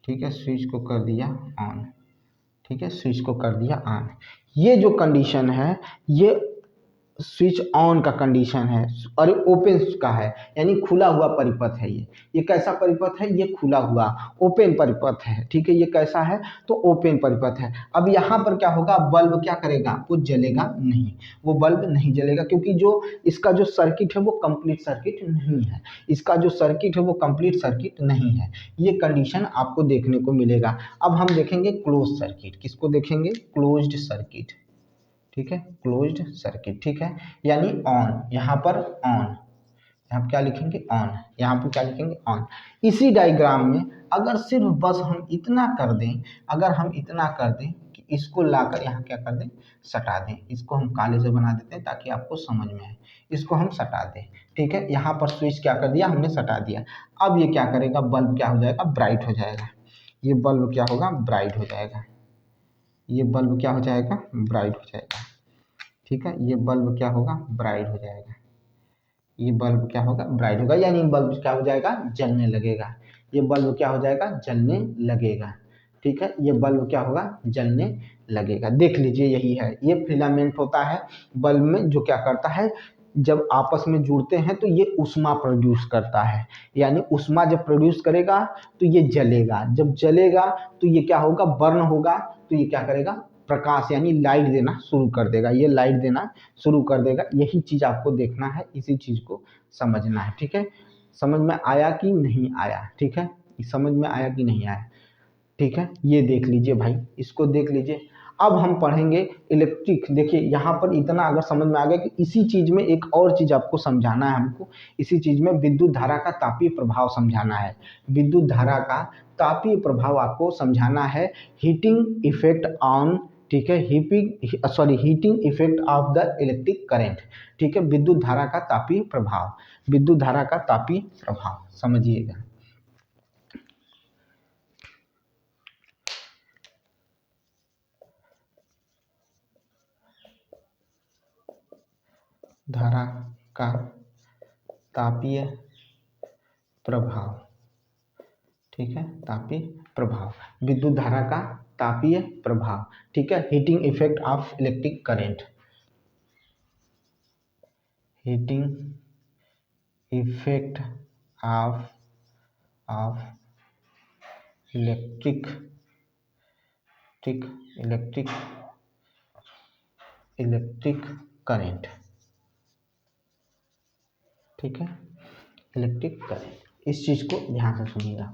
ठीक है, स्विच को कर दिया ऑन, ठीक है, स्विच को कर दिया ऑन। ये जो कंडीशन है, ये स्विच ऑन का कंडीशन है और ओपन का है, यानी खुला हुआ परिपथ है। ये कैसा परिपथ है? ये खुला हुआ ओपन परिपथ है, ठीक है। ये कैसा है? तो ओपन परिपथ है। अब यहाँ पर क्या होगा? बल्ब क्या करेगा? वो जलेगा नहीं, वो बल्ब नहीं जलेगा, क्योंकि जो इसका जो सर्किट है वो कंप्लीट सर्किट नहीं है। इसका जो सर्किट है वो कंप्लीट सर्किट नहीं है। ये कंडीशन आपको देखने को मिलेगा। अब हम देखेंगे क्लोज सर्किट। किसको देखेंगे? क्लोज्ड सर्किट, ठीक है। क्लोज्ड सर्किट, ठीक है, यानी ऑन। यहाँ पर ऑन, यहाँ क्या लिखेंगे? ऑन। यहाँ पर क्या लिखेंगे? ऑन। इसी डायग्राम में अगर सिर्फ बस हम इतना कर दें, अगर हम इतना कर दें कि इसको लाकर यहाँ क्या कर दें? सटा दें। इसको हम काले से बना देते हैं ताकि आपको समझ में आए। इसको हम सटा दें, ठीक है। यहाँ पर स्विच क्या कर दिया? हमने सटा दिया। अब ये क्या करेगा? बल्ब क्या हो जाएगा? ब्राइट हो जाएगा। ये बल्ब क्या होगा? ब्राइट हो जाएगा। ये बल्ब क्या हो जाएगा? ब्राइट हो जाएगा, ठीक है। ये बल्ब क्या होगा? ब्राइट हो जाएगा। ये बल्ब क्या होगा? ब्राइट होगा, यानी बल्ब क्या हो जाएगा? जलने लगेगा। ये बल्ब क्या हो जाएगा? जलने लगेगा, ठीक है। ये बल्ब क्या होगा? जलने लगेगा। देख लीजिए, यही है। ये फिलामेंट होता है बल्ब में, जो क्या करता है, जब आपस में जुड़ते हैं तो ये ऊष्मा प्रोड्यूस करता है। यानी ऊष्मा जब प्रोड्यूस करेगा तो ये जलेगा। जब जलेगा तो ये क्या होगा? बर्न होगा। तो ये क्या करेगा? प्रकाश यानी लाइट देना शुरू कर देगा। ये लाइट देना शुरू कर देगा। यही चीज़ आपको देखना है, इसी चीज़ को समझना है, ठीक है। समझ में आया कि नहीं आया? ठीक है, समझ में आया कि नहीं आया? ठीक है, ये देख लीजिए भाई, इसको देख लीजिए। अब हम पढ़ेंगे इलेक्ट्रिक। देखिए यहाँ पर इतना अगर समझ में आ गया कि इसी चीज़ में एक और चीज़ आपको समझाना है हमको। इसी चीज़ में विद्युत धारा का तापीय प्रभाव समझाना है। विद्युत धारा का तापीय प्रभाव आपको समझाना है। हीटिंग इफेक्ट ऑन, ठीक है, heating effect of the electric current, ठीक है। विद्युत धारा का तापीय प्रभाव, विद्युत धारा का तापीय प्रभाव समझिएगा। धारा का तापीय प्रभाव, ठीक है, तापीय प्रभाव, विद्युत धारा का तापीय प्रभाव, ठीक है। Heating effect of electric current, heating effect of electric, ठीक, इलेक्ट्रिक करंट, ठीक है, इलेक्ट्रिक करंट। इस चीज को ध्यान से सुनिएगा।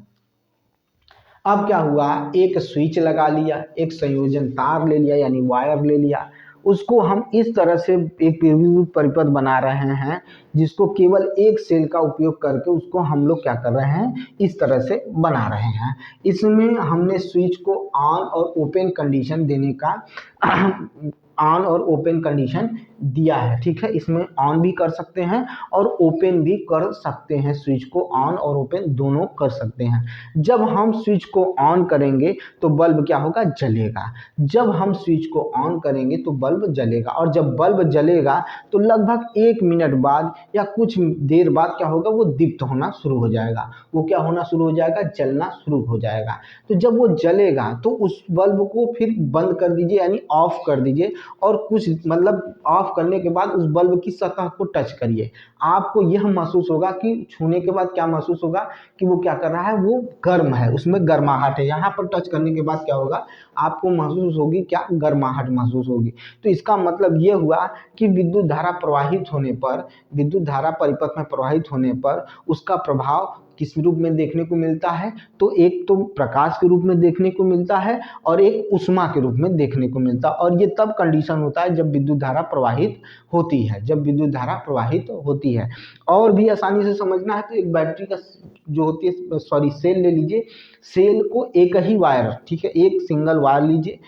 अब क्या हुआ? एक स्विच लगा लिया, एक संयोजन तार ले लिया, यानी वायर ले लिया। उसको हम इस तरह से एक विद्युत परिपथ बना रहे हैं, जिसको केवल एक सेल का उपयोग करके उसको हम लोग क्या कर रहे हैं? इस तरह से बना रहे हैं। इसमें हमने स्विच को ऑन और ओपन कंडीशन देने का ऑन और ओपन कंडीशन दिया है, ठीक है। इसमें ऑन भी कर सकते हैं और ओपन भी कर सकते हैं। स्विच को ऑन और ओपन दोनों कर सकते हैं। जब हम स्विच को ऑन करेंगे तो बल्ब क्या होगा? जलेगा। जब हम स्विच को ऑन करेंगे तो बल्ब जलेगा, और जब बल्ब जलेगा तो लगभग 1 मिनट बाद या कुछ देर बाद क्या होगा? वो दीप्त होना शुरू हो जाएगा। वो क्या होना शुरू हो जाएगा? जलना शुरू हो जाएगा। तो जब वो जलेगा तो उस बल्ब को फिर बंद कर दीजिए, यानी ऑफ कर दीजिए, और कुछ मतलब ऑफ करने के बाद उस बल्ब की सतह को टच करिए। आपको यह महसूस होगा कि छूने के बाद क्या महसूस होगा? कि वो क्या कर रहा है? वो गर्म है, उसमें गर्माहट है। यहाँ पर टच करने के बाद क्या होगा? आपको महसूस होगी क्या? गर्माहट महसूस होगी। तो इसका मतलब ये हुआ कि विद्युत धारा प्रवाहित होने पर, विद्युत धारा परिपथ में प्रवाहित होने पर उसका प्रभाव किस रूप में देखने को मिलता है? तो एक तो प्रकाश के रूप में देखने को मिलता है और एक ऊष्मा के रूप में देखने को मिलता है। और ये तब कंडीशन होता है जब विद्युत धारा प्रवाहित होती है, जब विद्युत धारा प्रवाहित होती है। और भी आसानी से समझना है तो एक बैटरी का जो होती है, सेल ले लीजिए। सेल को एक ही वायर, ठीक है, एक सिंगल वायर लीजिए।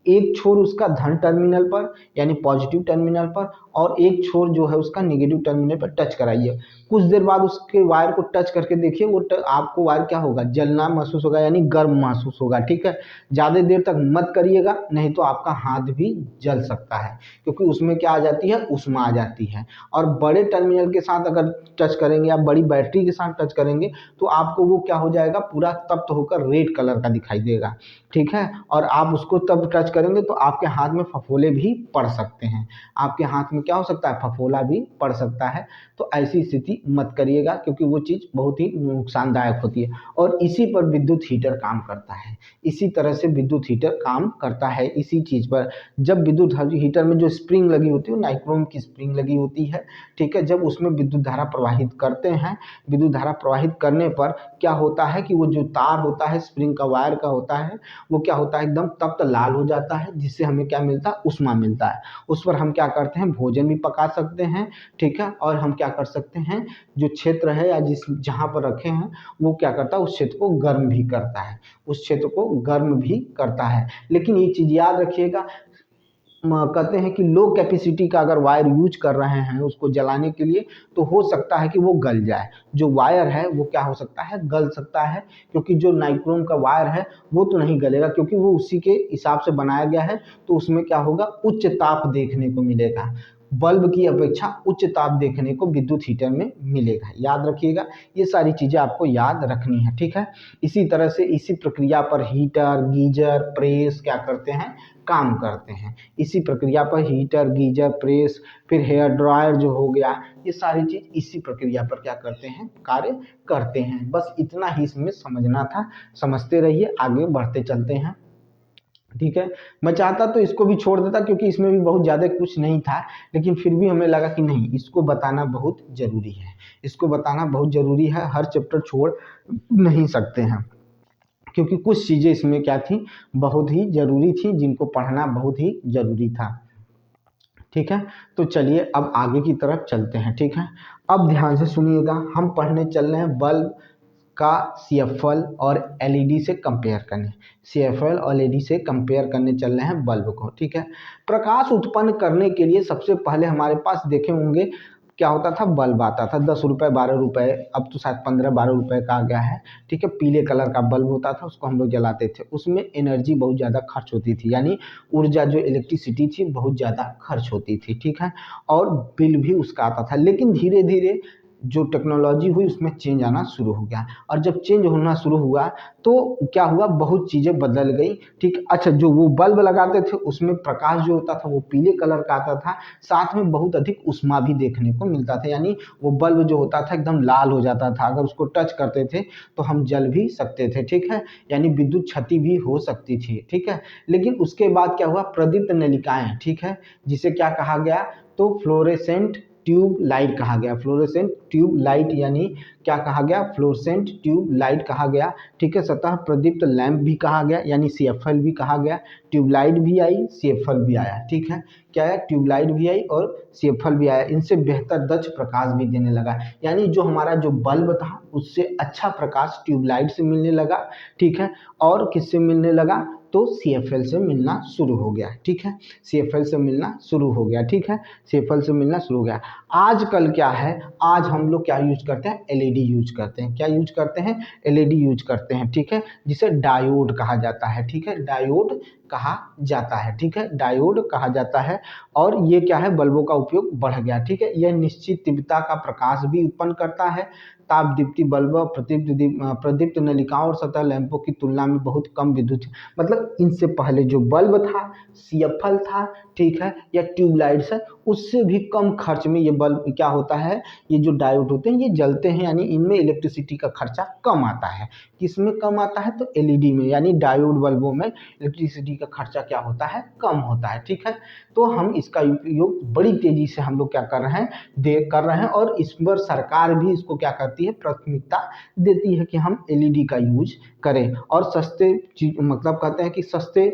एक छोर उसका धन टर्मिनल पर यानी पॉजिटिव टर्मिनल पर, और एक छोर जो है उसका नेगेटिव टर्मिनल पर टच कराइए। कुछ देर बाद उसके वायर को टच करके देखिए, वो आपको वायर क्या होगा, जलना महसूस होगा, यानी गर्म महसूस होगा। ठीक है, ज़्यादा देर तक मत करिएगा, नहीं तो आपका हाथ भी जल सकता है, क्योंकि उसमें क्या आ जाती है, ऊष्मा आ जाती है। और बड़े टर्मिनल के साथ अगर टच करेंगे, आप बड़ी बैटरी के साथ टच करेंगे, तो आपको वो क्या हो जाएगा, पूरा तप्त होकर रेड कलर का दिखाई देगा। ठीक है, और आप उसको तब टच करेंगे तो आपके हाथ में फफोले भी पड़ सकते हैं, आपके हाथ में क्या हो सकता है, फफोला भी पड़ सकता है। तो ऐसी स्थिति मत करिएगा, क्योंकि वो चीज़ बहुत ही नुकसानदायक होती है। और इसी पर विद्युत हीटर काम करता है, इसी तरह से विद्युत हीटर काम करता है इसी चीज़ पर। जब विद्युत हीटर में जो स्प्रिंग लगी होती है, वो नाइक्रोम की स्प्रिंग लगी होती है। ठीक है, जब उसमें विद्युत धारा प्रवाहित करते हैं, विद्युत धारा प्रवाहित करने पर क्या होता है कि वो जो तार होता है, स्प्रिंग का वायर का होता है, वो क्या होता है, एकदम तप्त लाल हो जाता है, जिससे हमें क्या मिलता है, ऊष्मा मिलता है। उस पर हम क्या करते हैं, भोजन भी पका सकते हैं। ठीक है, और हम क्या कर सकते हैं, जो क्षेत्र है या जिस जहाँ पर रखे हैं, वो क्या करता है, उस क्षेत्र को गर्म भी करता है, उस क्षेत्र को गर्म भी करता है। लेकिन ये चीज़ याद रखिएगा, कहते हैं कि लो कैपेसिटी का अगर वायर यूज कर रहे हैं उसको जलाने के लिए, तो हो सकता है कि वो गल जाए, जो वायर है वो क्या हो सकता है, गल सकता है। क्योंकि जो नाइक्रोम का वायर है वो तो नहीं गलेगा, क्योंकि वो उसी के हिसाब से बनाया गया है। तो उसमें क्या होगा, उच्च ताप देखने को मिलेगा, बल्ब की अपेक्षा उच्च ताप देखने को विद्युत हीटर में मिलेगा। याद रखिएगा, ये सारी चीज़ें आपको याद रखनी है। ठीक है, इसी तरह से इसी प्रक्रिया पर हीटर, गीजर, प्रेस क्या करते हैं, काम करते हैं। इसी प्रक्रिया पर हीटर, गीजर, प्रेस, फिर हेयर ड्रायर जो हो गया, ये सारी चीज़ इसी प्रक्रिया पर क्या करते हैं, कार्य करते हैं। बस इतना ही इसमें समझना था, समझते रहिए, आगे बढ़ते चलते हैं। ठीक है, मैं चाहता तो इसको भी छोड़ देता, क्योंकि इसमें भी बहुत ज़्यादा कुछ नहीं था, लेकिन फिर भी हमें लगा कि नहीं, इसको बताना बहुत ज़रूरी है, इसको बताना बहुत ज़रूरी है, हर चैप्टर छोड़ नहीं सकते हैं, क्योंकि कुछ चीज़ें इसमें क्या थी, बहुत ही ज़रूरी थी, जिनको पढ़ना बहुत ही ज़रूरी था। ठीक है, तो चलिए अब आगे की तरफ चलते हैं। ठीक है, अब ध्यान से सुनिएगा, हम पढ़ने चल रहे हैं बल्ब का CFL और LED से कंपेयर करने, CFL और LED से कंपेयर करने चल रहे हैं बल्ब को। ठीक है, प्रकाश उत्पन्न करने के लिए सबसे पहले हमारे पास देखे होंगे क्या होता था, बल्ब आता था 10 रुपये 12 रुपये, अब तो शायद 15-12 रुपये का आ गया है। ठीक है, पीले कलर का बल्ब होता था, उसको हम लोग जलाते थे, उसमें एनर्जी बहुत ज़्यादा खर्च होती थी, यानी ऊर्जा जो इलेक्ट्रिसिटी थी बहुत ज़्यादा खर्च होती थी। ठीक है, और बिल भी उसका आता था। लेकिन धीरे धीरे जो टेक्नोलॉजी हुई उसमें चेंज आना शुरू हो गया, और जब चेंज होना शुरू हुआ तो क्या हुआ, बहुत चीज़ें बदल गई। ठीक, अच्छा, जो वो बल्ब लगाते थे उसमें प्रकाश जो होता था वो पीले कलर का आता था, साथ में बहुत अधिक ऊष्मा भी देखने को मिलता था, यानी वो बल्ब जो होता था एकदम लाल हो जाता था, अगर उसको टच करते थे तो हम जल भी सकते थे। ठीक है, यानी विद्युत क्षति भी हो सकती थी। ठीक है, लेकिन उसके बाद क्या हुआ, प्रदीप्त नलिकाएं, ठीक है, जिसे क्या कहा गया, तो फ्लोरेसेंट ट्यूब लाइट कहा गया, फ्लोरेसेंट ट्यूब लाइट, यानी क्या कहा गया, फ्लोरेसेंट ट्यूब लाइट कहा गया। ठीक है, सतह प्रदीप्त लैंप भी कहा गया, यानी CFL भी कहा गया, ट्यूबलाइट भी आई, CFL भी आया। ठीक है, क्या है, ट्यूबलाइट भी आई और CFL भी आया, इनसे बेहतर दक्ष प्रकाश भी देने लगा, यानी जो हमारा जो बल्ब था उससे अच्छा प्रकाश ट्यूबलाइट से मिलने लगा। ठीक है, और किससे मिलने लगा, तो CFL से मिलना शुरू हो गया। ठीक है, CFL से मिलना शुरू हो गया। ठीक है, CFL से मिलना शुरू हो गया। आजकल क्या है, आज हम लोग क्या यूज करते हैं, LED यूज करते हैं। क्या यूज करते हैं, LED यूज करते हैं। ठीक है, जिसे डायोड कहा जाता है। ठीक है, डायोड कहा जाता है। ठीक है, डायोड कहा जाता है। और ये क्या है, बल्बों का उपयोग बढ़ गया। ठीक है, यह निश्चित तीव्रता का प्रकाश भी उत्पन्न करता है। ताप दीप्ति बल्ब प्रदीप्त नलिकाओं और सतह लैंपों की तुलना में बहुत कम विद्युत, मतलब इनसे पहले जो बल्ब था, CFL था, ठीक है, या ट्यूबलाइट्स है, उससे भी कम खर्च में ये बल्ब क्या होता है, ये जो डायोड होते हैं ये जलते हैं, यानी इनमें इलेक्ट्रिसिटी का खर्चा कम आता है। किसमें कम आता है, तो LED में, यानी डायोड बल्बों में इलेक्ट्रिसिटी का खर्चा क्या होता है, कम होता है। ठीक है, तो हम इसका उपयोग बड़ी तेजी से हम लोग क्या कर रहे हैं, कर रहे हैं, और इस पर सरकार भी इसको क्या करती है, प्राथमिकता देती है कि हम LED का यूज करें, और सस्ते चीज, मतलब कहते हैं कि सस्ते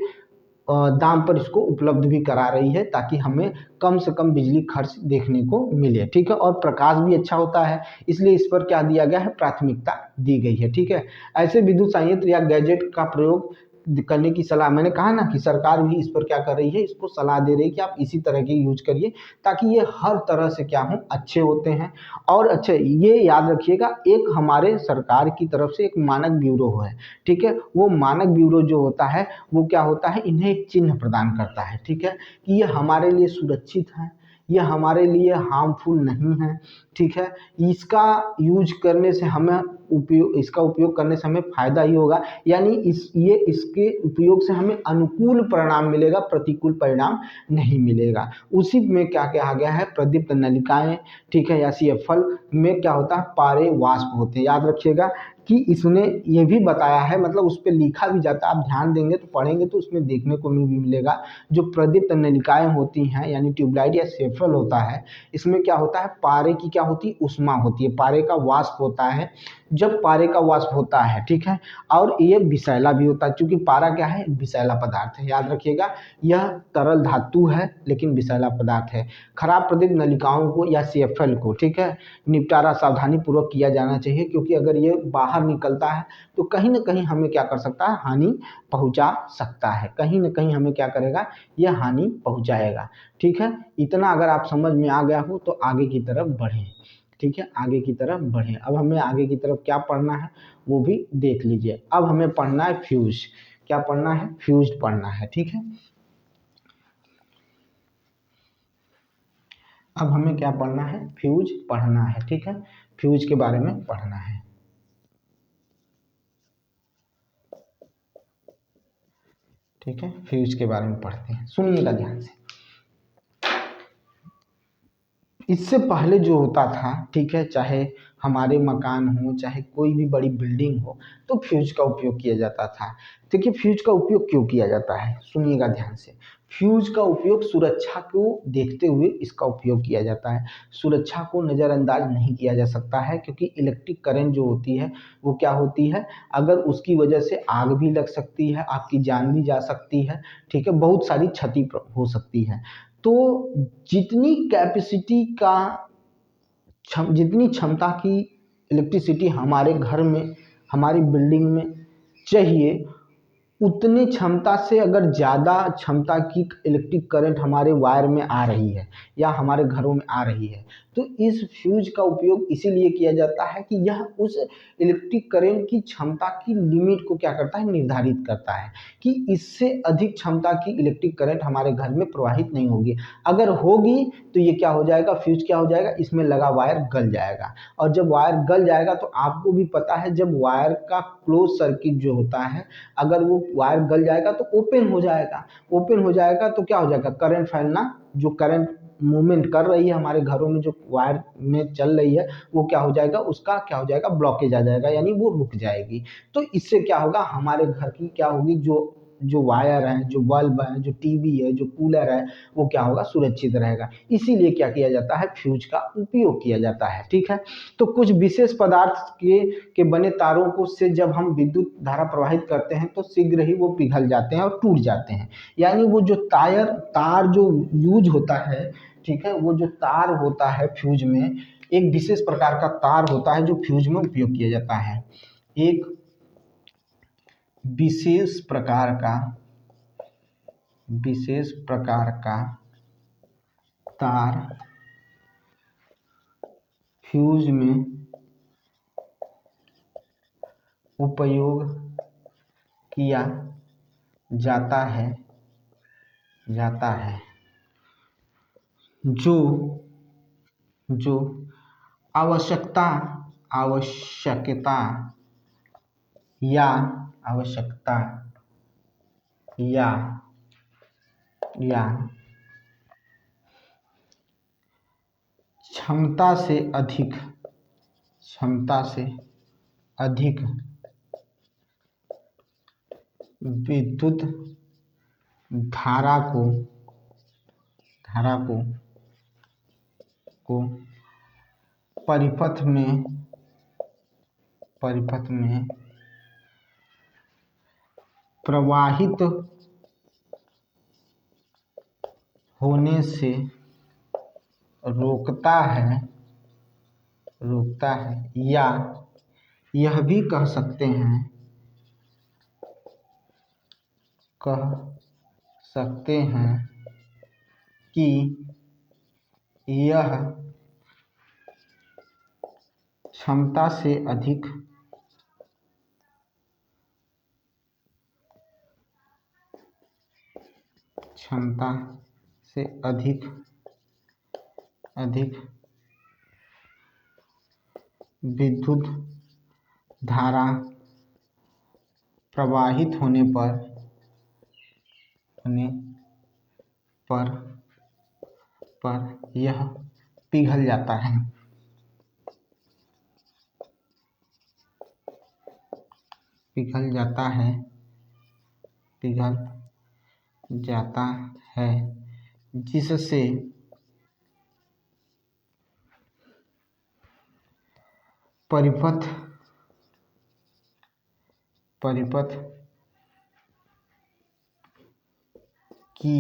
दाम पर इसको उपलब्ध भी करा रही है, ताकि हमें कम से कम बिजली खर्च देखने को मिले। ठीक है, और प्रकाश भी अच्छा होता है, इसलिए इस पर क्या दिया गया है, प्राथमिकता दी गई है। ठीक है, ऐसे विद्युत संयंत्र या गैजेट का प्रयोग करने की सलाह, मैंने कहा ना कि सरकार भी इस पर क्या कर रही है, इसको सलाह दे रही है कि आप इसी तरह के यूज करिए, ताकि ये हर तरह से क्या हो, अच्छे होते हैं। और अच्छे ये याद रखिएगा, एक हमारे सरकार की तरफ से एक मानक ब्यूरो है, ठीक है। वो मानक ब्यूरो जो होता है वो क्या होता है, इन्हें एक चिन्ह प्रदान करता है, ठीक है, कि ये हमारे लिए सुरक्षित है, ये हमारे लिए हार्मफुल नहीं है, ठीक है। इसका यूज करने से हमें इसका उपयोग करने से हमें फायदा ही होगा, यानी इसके उपयोग से हमें अनुकूल परिणाम मिलेगा, प्रतिकूल परिणाम नहीं मिलेगा। उसी में क्या कहा गया है, प्रदीप्त नलिकाएं, ठीक है, या CFL में क्या होता है, पारे वाष्प होते हैं। याद रखिएगा कि इसने ये भी बताया है, मतलब उस पर लिखा भी जाता है, आप ध्यान देंगे तो पढ़ेंगे तो उसमें देखने को भी मिलेगा, जो प्रदीप्त नलिकाएं होती हैं यानी ट्यूबलाइट या सेफल होता है, इसमें क्या होता है, पारे की क्या होती है, ऊष्मा होती है, पारे का वाष्प होता है। जब पारे का वाष्प होता है, ठीक है, और ये विषैला भी होता है, क्योंकि पारा क्या है, विषैला पदार्थ है। याद रखिएगा, यह तरल धातु है लेकिन विषैला पदार्थ है। खराब प्रदीप्त नलिकाओं को या CFL को, ठीक है, निपटारा सावधानी पूर्वक किया जाना चाहिए, क्योंकि अगर ये बाहर निकलता है तो कहीं ना कहीं हमें क्या कर सकता है, हानि पहुंचा सकता है, कहीं ना कहीं हमें क्या करेगा, यह हानि पहुंचाएगा, ठीक है। इतना अगर आप समझ में आ गया हो तो आगे की तरफ बढ़ें, ठीक है, आगे की तरफ बढ़ें। अब हमें आगे की तरफ क्या पढ़ना है वो भी देख लीजिए। अब हमें पढ़ना है फ्यूज, क्या पढ़ना है, फ्यूज पढ़ना है, ठीक है। अब हमें क्या पढ़ना है, फ्यूज पढ़ना है, ठीक है, फ्यूज के बारे में पढ़ना है, ठीक है। फ्यूज के बारे में पढ़ते हैं, सुनिएगा ध्यान से। इससे पहले जो होता था, ठीक है, चाहे हमारे मकान हो, चाहे कोई भी बड़ी बिल्डिंग हो, तो फ्यूज का उपयोग किया जाता था। देखिए फ्यूज का उपयोग क्यों किया जाता है, सुनिएगा ध्यान से। फ्यूज का उपयोग सुरक्षा को देखते हुए इसका उपयोग किया जाता है। सुरक्षा को नज़रअंदाज नहीं किया जा सकता है, क्योंकि इलेक्ट्रिक करंट जो होती है वो क्या होती है, अगर उसकी वजह से आग भी लग सकती है, आपकी जान भी जा सकती है, ठीक है, बहुत सारी क्षति हो सकती है। तो जितनी कैपेसिटी का जितनी क्षमता की इलेक्ट्रिसिटी हमारे घर में, हमारी बिल्डिंग में चाहिए, उतनी क्षमता से अगर ज़्यादा क्षमता की इलेक्ट्रिक करंट हमारे वायर में आ रही है या हमारे घरों में आ रही है, तो इस फ्यूज का उपयोग इसीलिए किया जाता है कि यह उस इलेक्ट्रिक करंट की क्षमता की लिमिट को क्या करता है, निर्धारित करता है, कि इससे अधिक क्षमता की इलेक्ट्रिक करंट हमारे घर में प्रवाहित नहीं होगी। अगर होगी तो ये क्या हो जाएगा, फ्यूज क्या हो जाएगा, इसमें लगा वायर गल जाएगा। और जब वायर गल जाएगा तो आपको भी पता है, जब वायर का क्लोज सर्किट जो होता है, अगर वो वायर गल जाएगा तो ओपन हो जाएगा, ओपन हो जाएगा तो क्या हो जाएगा, करंट फैलना, जो करंट मूवमेंट कर रही है हमारे घरों में, जो वायर में चल रही है, वो क्या हो जाएगा, उसका क्या हो जाएगा, ब्लॉकेज आ जाएगा, यानी वो रुक जाएगी। तो इससे क्या होगा, हमारे घर की क्या होगी, जो जो वायर है, जो बल्ब है, जो टीवी है, जो कूलर है, वो क्या होगा, सुरक्षित रहेगा। इसीलिए क्या किया जाता है, फ्यूज का उपयोग किया जाता है, ठीक है। तो कुछ विशेष पदार्थ के बने तारों को से जब हम विद्युत धारा प्रवाहित करते हैं तो शीघ्र ही वो पिघल जाते हैं और टूट जाते हैं। यानी वो जो तार जो यूज होता है, ठीक है, वो जो तार होता है फ्यूज में, एक विशेष प्रकार का तार होता है जो फ्यूज में उपयोग किया जाता है। एक विशेष प्रकार का तार फ्यूज में उपयोग किया जाता है जो जो आवश्यकता आवश्यकता या आवश्यकता या या क्षमता से अधिक विद्युत धारा को परिपथ में प्रवाहित होने से रोकता है, या यह भी कह सकते हैं कह सकते हैं कि यह क्षमता से अधिक अधिक विद्युत धारा प्रवाहित होने पर यह पिघल जाता है। पिघल जाता है जिससे परिपथ की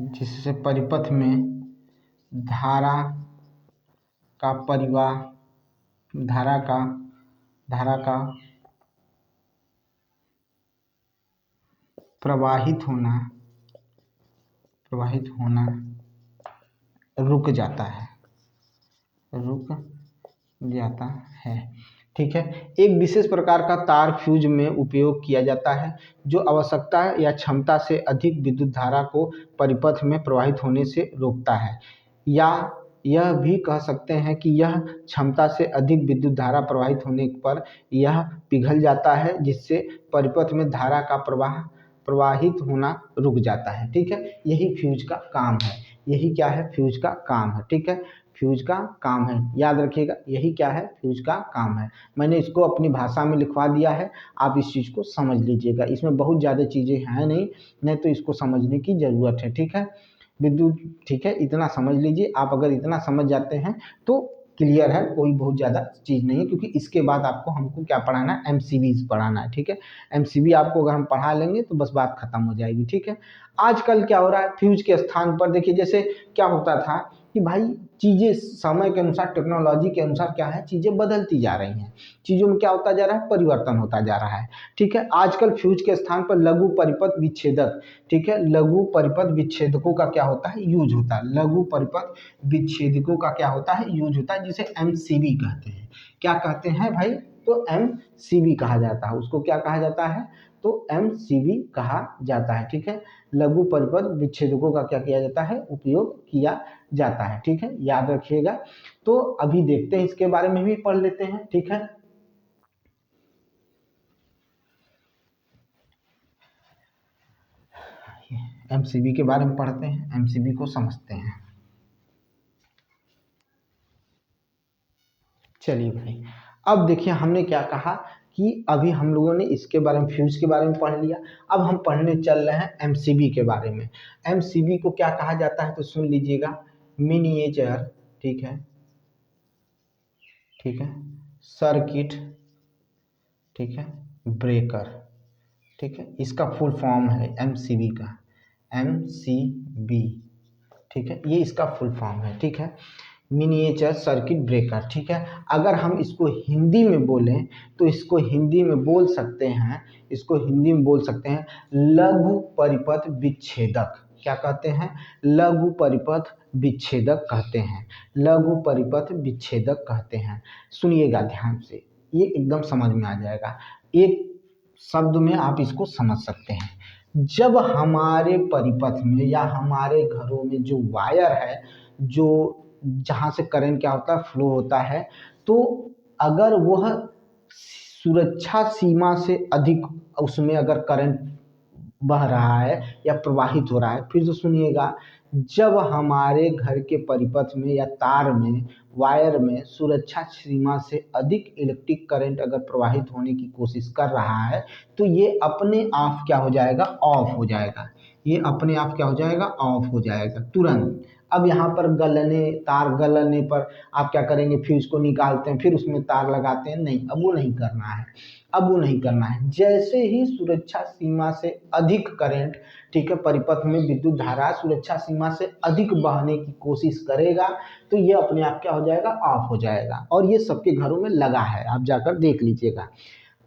जिससे परिपथ में धारा का प्रवाहित होना रुक जाता है। ठीक है। एक विशेष प्रकार का तार फ्यूज में उपयोग किया जाता है जो आवश्यकता या क्षमता से अधिक विद्युत धारा को परिपथ में प्रवाहित होने से रोकता है, या यह भी कह सकते हैं कि यह क्षमता से अधिक विद्युत धारा प्रवाहित होने पर यह पिघल जाता है जिससे परिपथ में धारा का प्रवाहित होना रुक जाता है। ठीक है। यही फ्यूज का काम है। यही क्या है? फ्यूज का काम है। ठीक है। फ्यूज का काम है, याद रखिएगा। यही क्या है? फ्यूज का काम है। मैंने इसको अपनी भाषा में लिखवा दिया है, आप इस चीज़ को समझ लीजिएगा। इसमें बहुत ज़्यादा चीज़ें हैं नहीं तो इसको समझने की ज़रूरत है। ठीक है। विद्युत, ठीक है, इतना समझ लीजिए। आप अगर इतना समझ जाते हैं तो क्लियर है, कोई बहुत ज़्यादा चीज़ नहीं है, क्योंकि इसके बाद हमको क्या पढ़ाना है? एमसीबीज पढ़ाना है। ठीक है। एमसीबी आपको अगर हम पढ़ा लेंगे तो बस बात खत्म हो जाएगी। ठीक है। आजकल क्या हो रहा है? फ्यूज के स्थान पर देखिए, जैसे क्या होता था कि भाई चीज़ें समय के अनुसार, टेक्नोलॉजी के अनुसार क्या है, चीज़ें बदलती जा रही हैं। चीज़ों में क्या होता जा रहा है? परिवर्तन होता जा रहा है। ठीक है। आजकल फ्यूज के स्थान पर लघु परिपथ विच्छेदक, ठीक है, लघु परिपथ विच्छेदकों का क्या होता है? यूज होता है। लघु परिपथ विच्छेदकों का क्या होता है? यूज होता है, जिसे एमसीबी कहते हैं। क्या कहते हैं भाई? तो एमसीबी कहा जाता है उसको। क्या कहा जाता है? तो एमसीबी कहा जाता है। ठीक है। लघु परिपथ विच्छेदकों का क्या किया जाता है? उपयोग किया जाता है। ठीक है, याद रखिएगा। तो अभी देखते हैं, इसके बारे में भी पढ़ लेते हैं। ठीक है। एमसीबी के बारे में पढ़ते हैं, एमसीबी को समझते हैं। चलिए भाई, अब देखिए हमने क्या कहा कि अभी हम लोगों ने इसके बारे में, फ्यूज के बारे में पढ़ लिया। अब हम पढ़ने चल रहे हैं एमसीबी के बारे में। एमसीबी को क्या कहा जाता है? तो सुन लीजिएगा, मिनिएचर, ठीक है, ठीक है, सर्किट, ठीक है, ब्रेकर, ठीक है, इसका फुल फॉर्म है एमसीबी का, एमसीबी, ठीक है, ये इसका फुल फॉर्म है। ठीक है। Miniature circuit breaker. ठीक है। अगर हम इसको हिंदी में बोलें तो इसको हिंदी में बोल सकते हैं, लघु परिपथ विच्छेदक। क्या कहते हैं? लघु परिपथ विच्छेदक कहते हैं। लघु परिपथ विच्छेदक कहते हैं। सुनिएगा ध्यान से, ये एकदम समझ में आ जाएगा। एक शब्द में आप इसको समझ सकते हैं। जब हमारे परिपथ में या हमारे घरों में जो वायर है, जो जहाँ से करंट क्या होता है? फ्लो होता है, तो अगर वह सुरक्षा सीमा से अधिक, उसमें अगर करंट बह रहा है या प्रवाहित हो रहा है, फिर से सुनिएगा, जब हमारे घर के परिपथ में या तार में, वायर में सुरक्षा सीमा से अधिक इलेक्ट्रिक करंट अगर प्रवाहित होने की कोशिश कर रहा है, तो ये अपने आप क्या हो जाएगा? ऑफ हो जाएगा। ये अपने आप क्या हो जाएगा? ऑफ हो जाएगा तुरंत। अब यहाँ पर तार गलने पर आप क्या करेंगे, फिर उसको निकालते हैं, फिर उसमें तार लगाते हैं, नहीं, अब वो नहीं करना है। अब वो नहीं करना है। जैसे ही सुरक्षा सीमा से अधिक करंट, ठीक है, परिपथ में विद्युत धारा सुरक्षा सीमा से अधिक बहने की कोशिश करेगा तो ये अपने आप क्या हो जाएगा, ऑफ हो जाएगा। और ये सबके घरों में लगा है, आप जाकर देख लीजिएगा।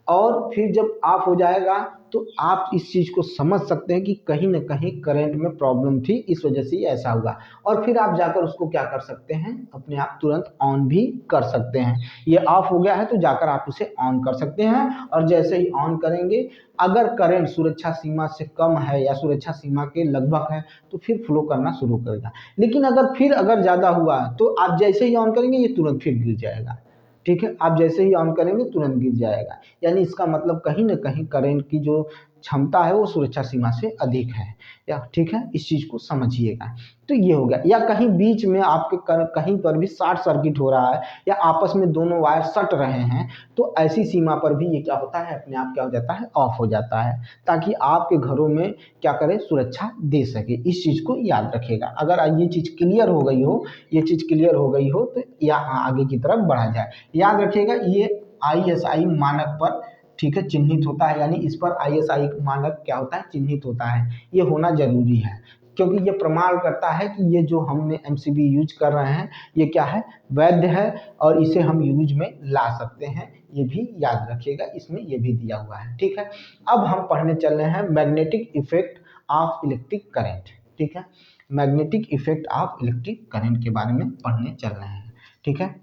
और फिर जब ऑफ हो जाएगा तो आप इस चीज़ को समझ सकते हैं कि कहीं ना कहीं करंट में प्रॉब्लम थी, इस वजह से ही ऐसा हुआ। और फिर आप जाकर उसको क्या कर सकते हैं, अपने आप तुरंत ऑन भी कर सकते हैं। ये ऑफ हो गया है तो जाकर आप उसे ऑन कर सकते हैं, और जैसे ही ऑन करेंगे, अगर करंट सुरक्षा सीमा से कम है या सुरक्षा सीमा के लगभग है तो फिर फ्लो करना शुरू करेगा। लेकिन अगर ज़्यादा हुआ तो आप जैसे ही ऑन करेंगे ये तुरंत फिर गिर जाएगा। ठीक है, आप जैसे ही ऑन करेंगे तुरंत गिर जाएगा। यानी इसका मतलब कहीं ना कहीं करंट की जो क्षमता है वो सुरक्षा सीमा से अधिक है, या ठीक है, इस चीज़ को समझिएगा। तो ये हो गया। या कहीं बीच में आपके कहीं पर भी शॉर्ट सर्किट हो रहा है या आपस में दोनों वायर सट रहे हैं, तो ऐसी सीमा पर भी ये क्या होता है, अपने आप क्या हो जाता है, ऑफ हो जाता है, ताकि आपके घरों में क्या करें, सुरक्षा दे सके। इस चीज़ को याद रखिएगा। अगर ये चीज़ क्लियर हो गई हो, ये चीज़ क्लियर हो गई हो तो या आगे की तरफ बढ़ा जाए। याद रखिएगा, ये ISI मानक पर, ठीक है, चिन्हित होता है। यानी इस पर ISI मानक क्या होता है, चिन्हित होता है। ये होना जरूरी है, क्योंकि ये प्रमाण करता है कि ये जो हमने MCB यूज कर रहे हैं ये क्या है, वैध है, और इसे हम यूज में ला सकते हैं। ये भी याद रखिएगा, इसमें ये भी दिया हुआ है। ठीक है, अब हम पढ़ने चल रहे हैं magnetic effect of electric current. ठीक है, magnetic effect of electric current के बारे में पढ़ने चल रहे हैं। ठीक है,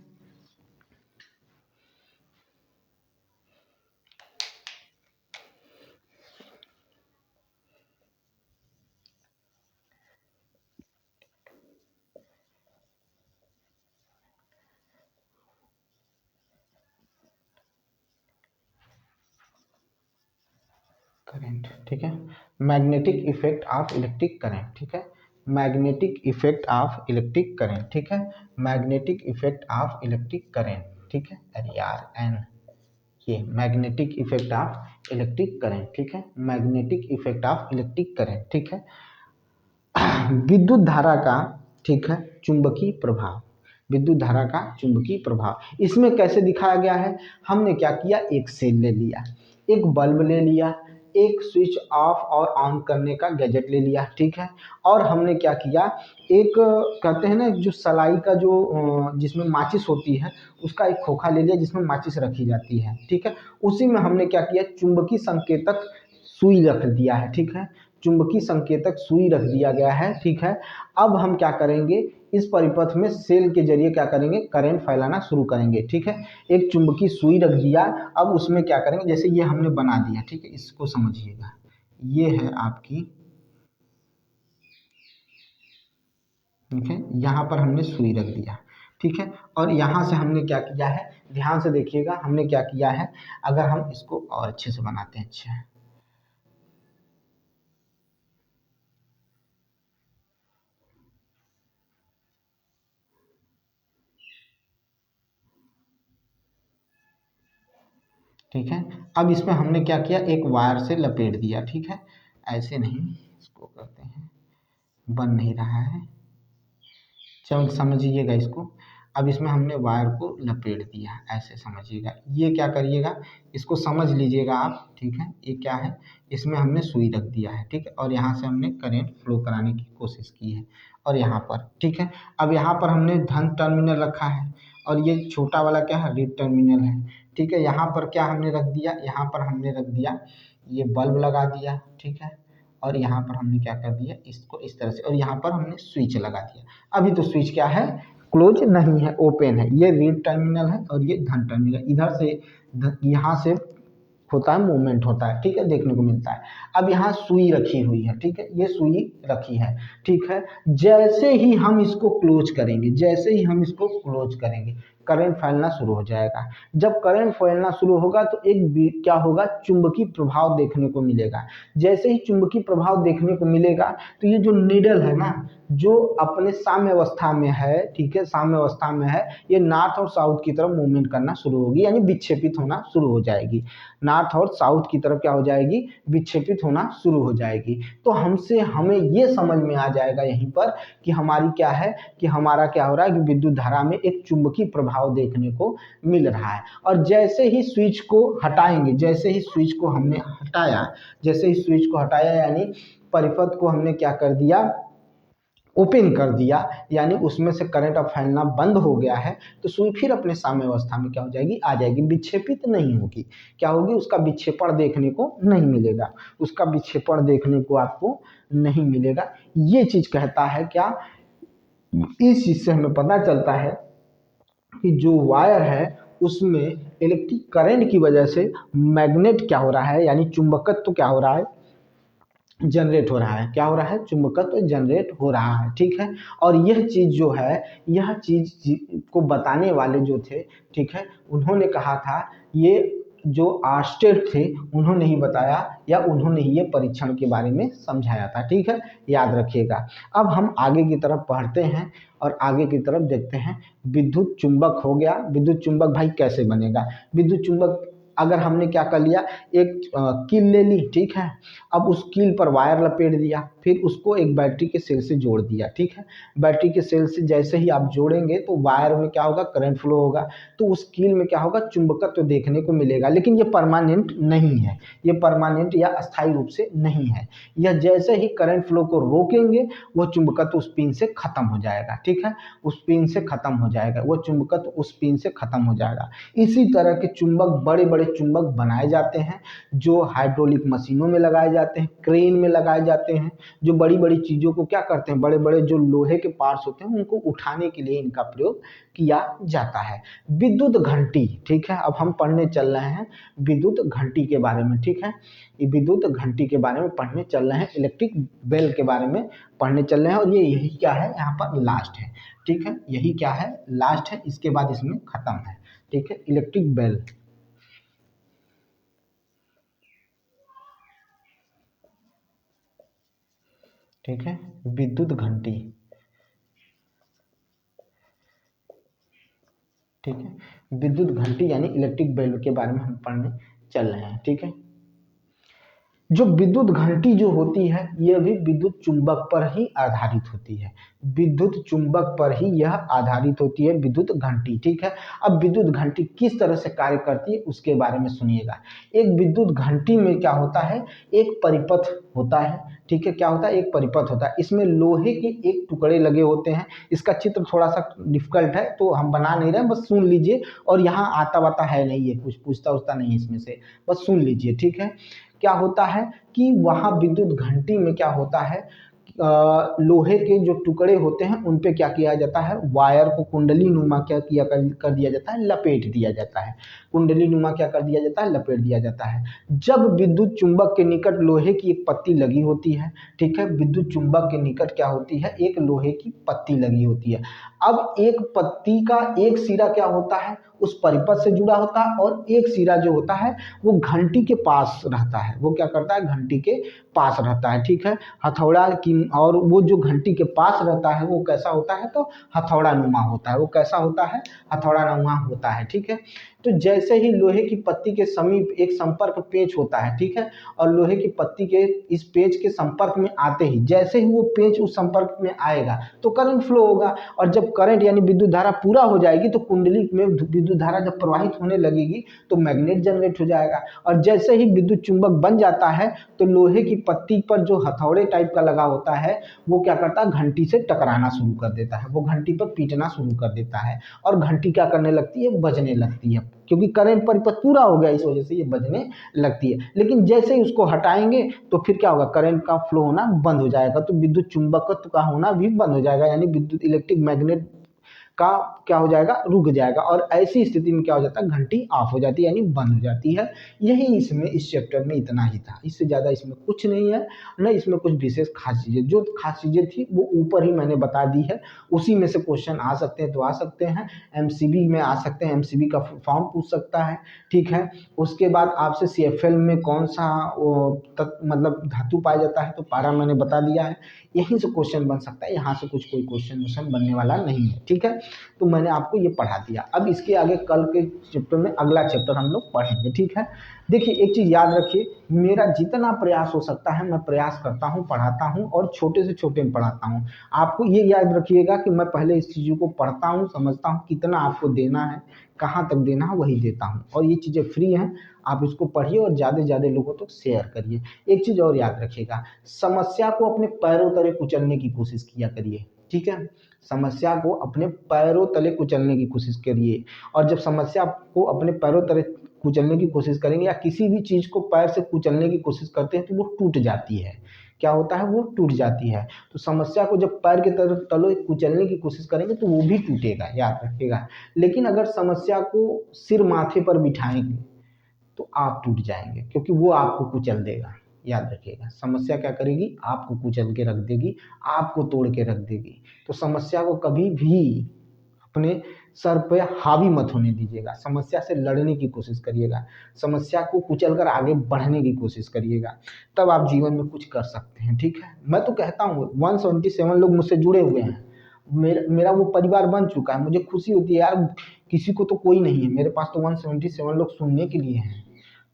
करंट। ठीक है, magnetic effect of electric current. ठीक है, magnetic effect of electric current. ठीक है, magnetic effect of electric current. ठीक है, अरे यार एन, ये magnetic effect of electric current. ठीक है, magnetic effect of electric current. ठीक है, विद्युत धारा का, ठीक है, चुंबकीय प्रभाव। विद्युत धारा का चुंबकीय प्रभाव इसमें कैसे दिखाया गया है, हमने क्या किया, एक सेल ले लिया, एक बल्ब ले लिया, एक स्विच ऑफ और ऑन करने का गैजेट ले लिया। ठीक है, और हमने क्या किया, एक कहते हैं ना जो सलाई का जो जिसमें माचिस होती है उसका एक खोखा ले लिया जिसमें माचिस रखी जाती है। ठीक है, उसी में हमने क्या किया, चुंबकीय संकेतक सुई रख दिया है। ठीक है, चुंबकीय संकेतक सुई रख दिया गया है। ठीक है, अब हम क्या करेंगे, इस परिपथ में सेल के जरिए क्या करेंगे, करंट फैलाना शुरू करेंगे। ठीक है, एक चुंबकीय सुई रख दिया, अब उसमें क्या करेंगे, जैसे ये हमने बना दिया। ठीक है, इसको समझिएगा, ये है आपकी, ठीक है, यहाँ पर हमने सुई रख दिया। ठीक है, और यहाँ से हमने क्या किया है, ध्यान से देखिएगा, हमने क्या किया है, अगर हम इसको और अच्छे से बनाते हैं, अच्छा, ठीक है, अब इसमें हमने क्या किया, एक वायर से लपेट दिया। ठीक है, ऐसे नहीं, इसको करते हैं, बन नहीं रहा है, चलो समझिएगा इसको। अब इसमें हमने वायर को लपेट दिया, ऐसे समझिएगा, ये क्या करिएगा, इसको समझ लीजिएगा आप। ठीक है, ये क्या है, इसमें हमने सुई रख दिया है। ठीक है, और यहाँ से हमने करंट फ्लो कराने की कोशिश की है, और यहाँ पर, ठीक है, अब यहाँ पर हमने धन टर्मिनल रखा है, और ये छोटा वाला क्या है, ऋण टर्मिनल है। ठीक है, यहाँ पर क्या हमने रख दिया, यहाँ पर हमने रख दिया, ये बल्ब लगा दिया। ठीक है, और यहाँ पर हमने क्या कर दिया, इसको इस तरह से, और यहाँ पर हमने स्विच लगा दिया। अभी तो स्विच क्या है, क्लोज नहीं है, ओपन है। ये रीड टर्मिनल है और ये धन टर्मिनल, इधर से यहाँ से होता है, मूवमेंट होता है। ठीक है, देखने को मिलता है। अब यहाँ सुई रखी हुई है। ठीक है, ये सुई रखी है। ठीक है, जैसे ही हम इसको क्लोज करेंगे, जैसे ही हम इसको क्लोज करेंगे, करंट फैलना शुरू हो जाएगा। जब करंट फैलना शुरू होगा तो क्या होगा, चुंबकीय प्रभाव देखने को मिलेगा। जैसे ही चुंबकीय प्रभाव देखने को मिलेगा तो ये जो नीडल है ना, जो अपने साम्य अवस्था में है, ठीक है, साम्य अवस्था में है, ये नॉर्थ और साउथ की तरफ मूवमेंट करना शुरू होगी, यानी विक्षेपित होना शुरू हो जाएगी। नॉर्थ और साउथ की तरफ क्या हो जाएगी, विक्षेपित होना शुरू हो जाएगी। तो हमें ये समझ में आ जाएगा यहीं पर कि हमारी क्या है, कि हमारा क्या हो रहा है, कि विद्युत धारा में एक चुंबकीय प्रभाव देखने को मिल रहा है। और जैसे ही स्विच को हटाएंगे, जैसे ही स्विच को हमने हटाया, जैसे ही स्विच को हटाया यानी परिपथ को हमने क्या कर दिया, ओपन कर दिया, यानी उसमें से करंट अब फैलना बंद हो गया है, तो सुई फिर अपने साम्य अवस्था में क्या हो जाएगी, आ जाएगी, विक्षेपित नहीं होगी। क्या होगी, उसका विक्षेपण देखने को नहीं मिलेगा, उसका विक्षेपण देखने को आपको नहीं मिलेगा। ये चीज कहता है क्या, इस चीज से हमें पता चलता है कि जो वायर है उसमें इलेक्ट्रिक करंट की वजह से मैग्नेट क्या हो रहा है, यानी चुंबकत्व क्या हो रहा है, जनरेट हो रहा है। क्या हो रहा है, चुंबकत्व जनरेट हो रहा है, ठीक है। और यह चीज जो है, यह चीज को बताने वाले जो थे, ठीक है, उन्होंने कहा था, ये जो आर्स्टेड थे उन्होंने ही बताया, या उन्होंने ही ये परीक्षण के बारे में समझाया था, ठीक है, याद रखिएगा। अब हम आगे की तरफ बढ़ते हैं और आगे की तरफ देखते हैं। विद्युत चुंबक हो गया, विद्युत चुंबक भाई कैसे बनेगा। विद्युत चुंबक अगर हमने क्या कर लिया, एक कील ले ली, ठीक है, अब उस कील पर वायर लपेट दिया, फिर उसको एक बैटरी के सेल से जोड़ दिया, ठीक है। बैटरी के सेल से जैसे ही आप जोड़ेंगे तो वायर में क्या होगा, करंट फ्लो होगा, तो उस कील में क्या होगा, चुंबकत्व तो देखने को मिलेगा, लेकिन ये परमानेंट नहीं है, ये परमानेंट या अस्थायी रूप से नहीं है। यह जैसे ही करंट फ्लो को रोकेंगे वो चुंबकत्व उस पिन से खत्म हो जाएगा, ठीक है, उस पिन से खत्म हो जाएगा, वो चुंबकत्व उस पिन से खत्म हो जाएगा। इसी तरह के चुंबक, बड़े बड़े चुंबक बनाए जाते हैं जो हाइड्रोलिक मशीनों में लगाए जाते हैं, क्रेन में लगाए जाते हैं, जो बड़ी बड़ी चीज़ों को क्या करते हैं, बड़े बड़े जो लोहे के पार्ट्स होते हैं उनको उठाने के लिए इनका प्रयोग किया जाता है। विद्युत घंटी, ठीक है, अब हम पढ़ने चल रहे हैं विद्युत घंटी के बारे में, ठीक है, ये विद्युत घंटी के बारे में पढ़ने चल रहे हैं, इलेक्ट्रिक बेल के बारे में पढ़ने चल रहे हैं, और ये यही क्या है, यहाँ पर लास्ट है, ठीक है, यही क्या है, लास्ट है, इसके बाद इसमें खत्म है, ठीक है, इलेक्ट्रिक बेल। ठीक है, विद्युत घंटी, ठीक है, विद्युत घंटी यानी इलेक्ट्रिक बेल के बारे में हम पढ़ने चल रहे हैं, ठीक है। जो विद्युत घंटी जो होती है यह भी विद्युत चुंबक पर ही आधारित होती है, विद्युत चुंबक पर ही यह आधारित होती है विद्युत घंटी, ठीक है। अब विद्युत घंटी किस तरह से कार्य करती है उसके बारे में सुनिएगा। एक विद्युत घंटी में क्या होता है, एक परिपथ होता है, ठीक है, क्या होता है, एक परिपथ होता है, इसमें लोहे के एक टुकड़े लगे होते हैं। इसका चित्र थोड़ा सा डिफिकल्ट है तो हम बना नहीं रहे, बस सुन लीजिए, और यहाँ आता वाता है नहीं, ये कुछ पूछता उछता नहीं है इसमें से, बस सुन लीजिए, ठीक है। क्या होता है कि वहाँ विद्युत घंटी में क्या होता है, लोहे के जो टुकड़े होते हैं उन पे क्या किया जाता है, वायर को कुंडली नुमा क्या किया कर दिया जाता है, लपेट दिया जाता है, कुंडली नुमा क्या कर दिया जाता है, लपेट दिया जाता है। जब विद्युत चुंबक के निकट लोहे की एक पत्ती लगी होती है, ठीक है, विद्युत चुंबक के निकट क्या होती है, एक लोहे की पत्ती लगी होती है। अब एक पत्ती का एक सिरा क्या होता है, उस परिपथ से जुड़ा होता है, और एक सिरा जो होता है वो घंटी के पास रहता है, वो क्या करता है, घंटी के पास रहता है, ठीक है, हथौड़ा की, और वो जो घंटी के पास रहता है वो कैसा होता है, तो हथौड़ा नुमा होता है, वो कैसा होता है, हथौड़ा नुमा होता है, ठीक है। तो जैसे ही लोहे की पत्ती के समीप एक संपर्क पेंच होता है, ठीक है, और लोहे की पत्ती के इस पेंच के संपर्क में आते ही, जैसे ही वो पेंच उस संपर्क में आएगा तो करंट फ्लो होगा, और जब करंट यानी विद्युत धारा पूरा हो जाएगी तो कुंडली में विद्युत धारा जब प्रवाहित होने लगेगी तो मैग्नेट जनरेट हो जाएगा, और जैसे ही विद्युत चुंबक बन जाता है तो लोहे की पत्ती पर जो हथौड़े टाइप का लगा होता है वो क्या करता है, घंटी से टकराना शुरू कर देता है, वो घंटी पर पीटना शुरू कर देता है, और घंटी क्या करने लगती है, बजने लगती है, क्योंकि करंट परिपथ पूरा हो गया इस वजह से ये बजने लगती है। लेकिन जैसे ही उसको हटाएंगे तो फिर क्या होगा, करंट का फ्लो होना बंद हो जाएगा, तो विद्युत चुंबकत्व का होना भी बंद हो जाएगा, यानी विद्युत इलेक्ट्रिक मैग्नेट का क्या हो जाएगा, रुक जाएगा। और ऐसी स्थिति में क्या हो जाता है, घंटी ऑफ हो जाती है यानी बंद हो जाती है। यही इसमें इस चैप्टर में इतना ही था, इससे ज़्यादा इसमें कुछ नहीं है, न इसमें कुछ विशेष खास चीज़ें। जो खास चीज़ें थी वो ऊपर ही मैंने बता दी है। उसी में से क्वेश्चन आ सकते हैं तो आ सकते हैं, एमसीबी में आ सकते हैं, एमसीबी का फॉर्म पूछ सकता है, ठीक है। उसके बाद आपसे सीएफएल में कौन सा मतलब धातु पाया जाता है तो पारा मैंने बता दिया है। यहीं से क्वेश्चन बन सकता है, यहाँ से कुछ कोई क्वेश्चन बनने वाला नहीं है, ठीक है। तो मैंने आपको ये पढ़ा दिया। अब इसके आगे कल के चैप्टर में अगला चैप्टर हम लोग पढ़ेंगे, ठीक है। देखिए एक चीज़ याद रखिए, मेरा जितना प्रयास हो सकता है मैं प्रयास करता हूँ, पढ़ाता हूँ और छोटे से छोटे में पढ़ाता हूँ। आपको ये याद रखिएगा कि मैं पहले इस चीज़ों को पढ़ता हूँ, समझता हूँ कितना आपको देना है, कहाँ तक देना है, वही देता हूँ। और ये चीज़ें फ्री हैं, आप इसको पढ़िए और ज़्यादा से ज़्यादा लोगों तक शेयर करिए। एक चीज़ और याद रखिएगा, समस्या को अपने पैरों तले कुचलने की कोशिश किया करिए, ठीक है। समस्या को अपने पैरों तले कुचलने की कोशिश करिए। और जब समस्या को अपने पैरों तले कुचलने की कोशिश करेंगे या किसी भी चीज़ को पैर से कुचलने की कोशिश करते हैं तो वो टूट जाती है। क्या होता है, वो टूट जाती है। तो समस्या को जब पैर के तले कुचलने की कोशिश करेंगे तो वो भी टूटेगा, याद रखिएगा। लेकिन अगर समस्या को सिर माथे पर बिठाएंगे तो आप टूट जाएंगे, क्योंकि वो आपको कुचल देगा। याद रखिएगा, समस्या क्या करेगी, आपको कुचल के रख देगी, आपको तोड़ के रख देगी। तो समस्या को कभी भी अपने सर पे हावी मत होने दीजिएगा, समस्या से लड़ने की कोशिश करिएगा, समस्या को कुचल कर आगे बढ़ने की कोशिश करिएगा, तब आप जीवन में कुछ कर सकते हैं, ठीक है। मैं तो कहता हूँ 177 लोग मुझसे जुड़े हुए हैं, मेरा वो परिवार बन चुका है। मुझे खुशी होती है यार, किसी को तो कोई नहीं है, मेरे पास तो 177 लोग सुनने के लिए हैं,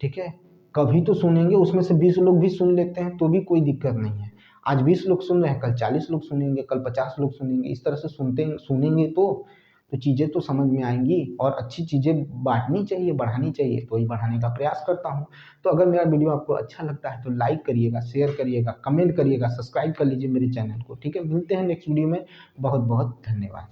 ठीक है। कभी तो सुनेंगे, उसमें से 20 लोग भी सुन लेते हैं तो भी कोई दिक्कत नहीं है। आज 20 लोग सुन रहे हैं, कल 40 लोग सुनेंगे, कल 50 लोग सुनेंगे। इस तरह से सुनेंगे तो चीज़ें तो समझ में आएंगी और अच्छी चीज़ें बांटनी चाहिए, बढ़ानी चाहिए, तो वही बढ़ाने का प्रयास करता हूँ। तो अगर मेरा वीडियो आपको अच्छा लगता है तो लाइक करिएगा, शेयर करिएगा, कमेंट करिएगा, सब्सक्राइब कर लीजिए मेरे चैनल को, ठीक है। मिलते हैं नेक्स्ट वीडियो में। बहुत बहुत धन्यवाद।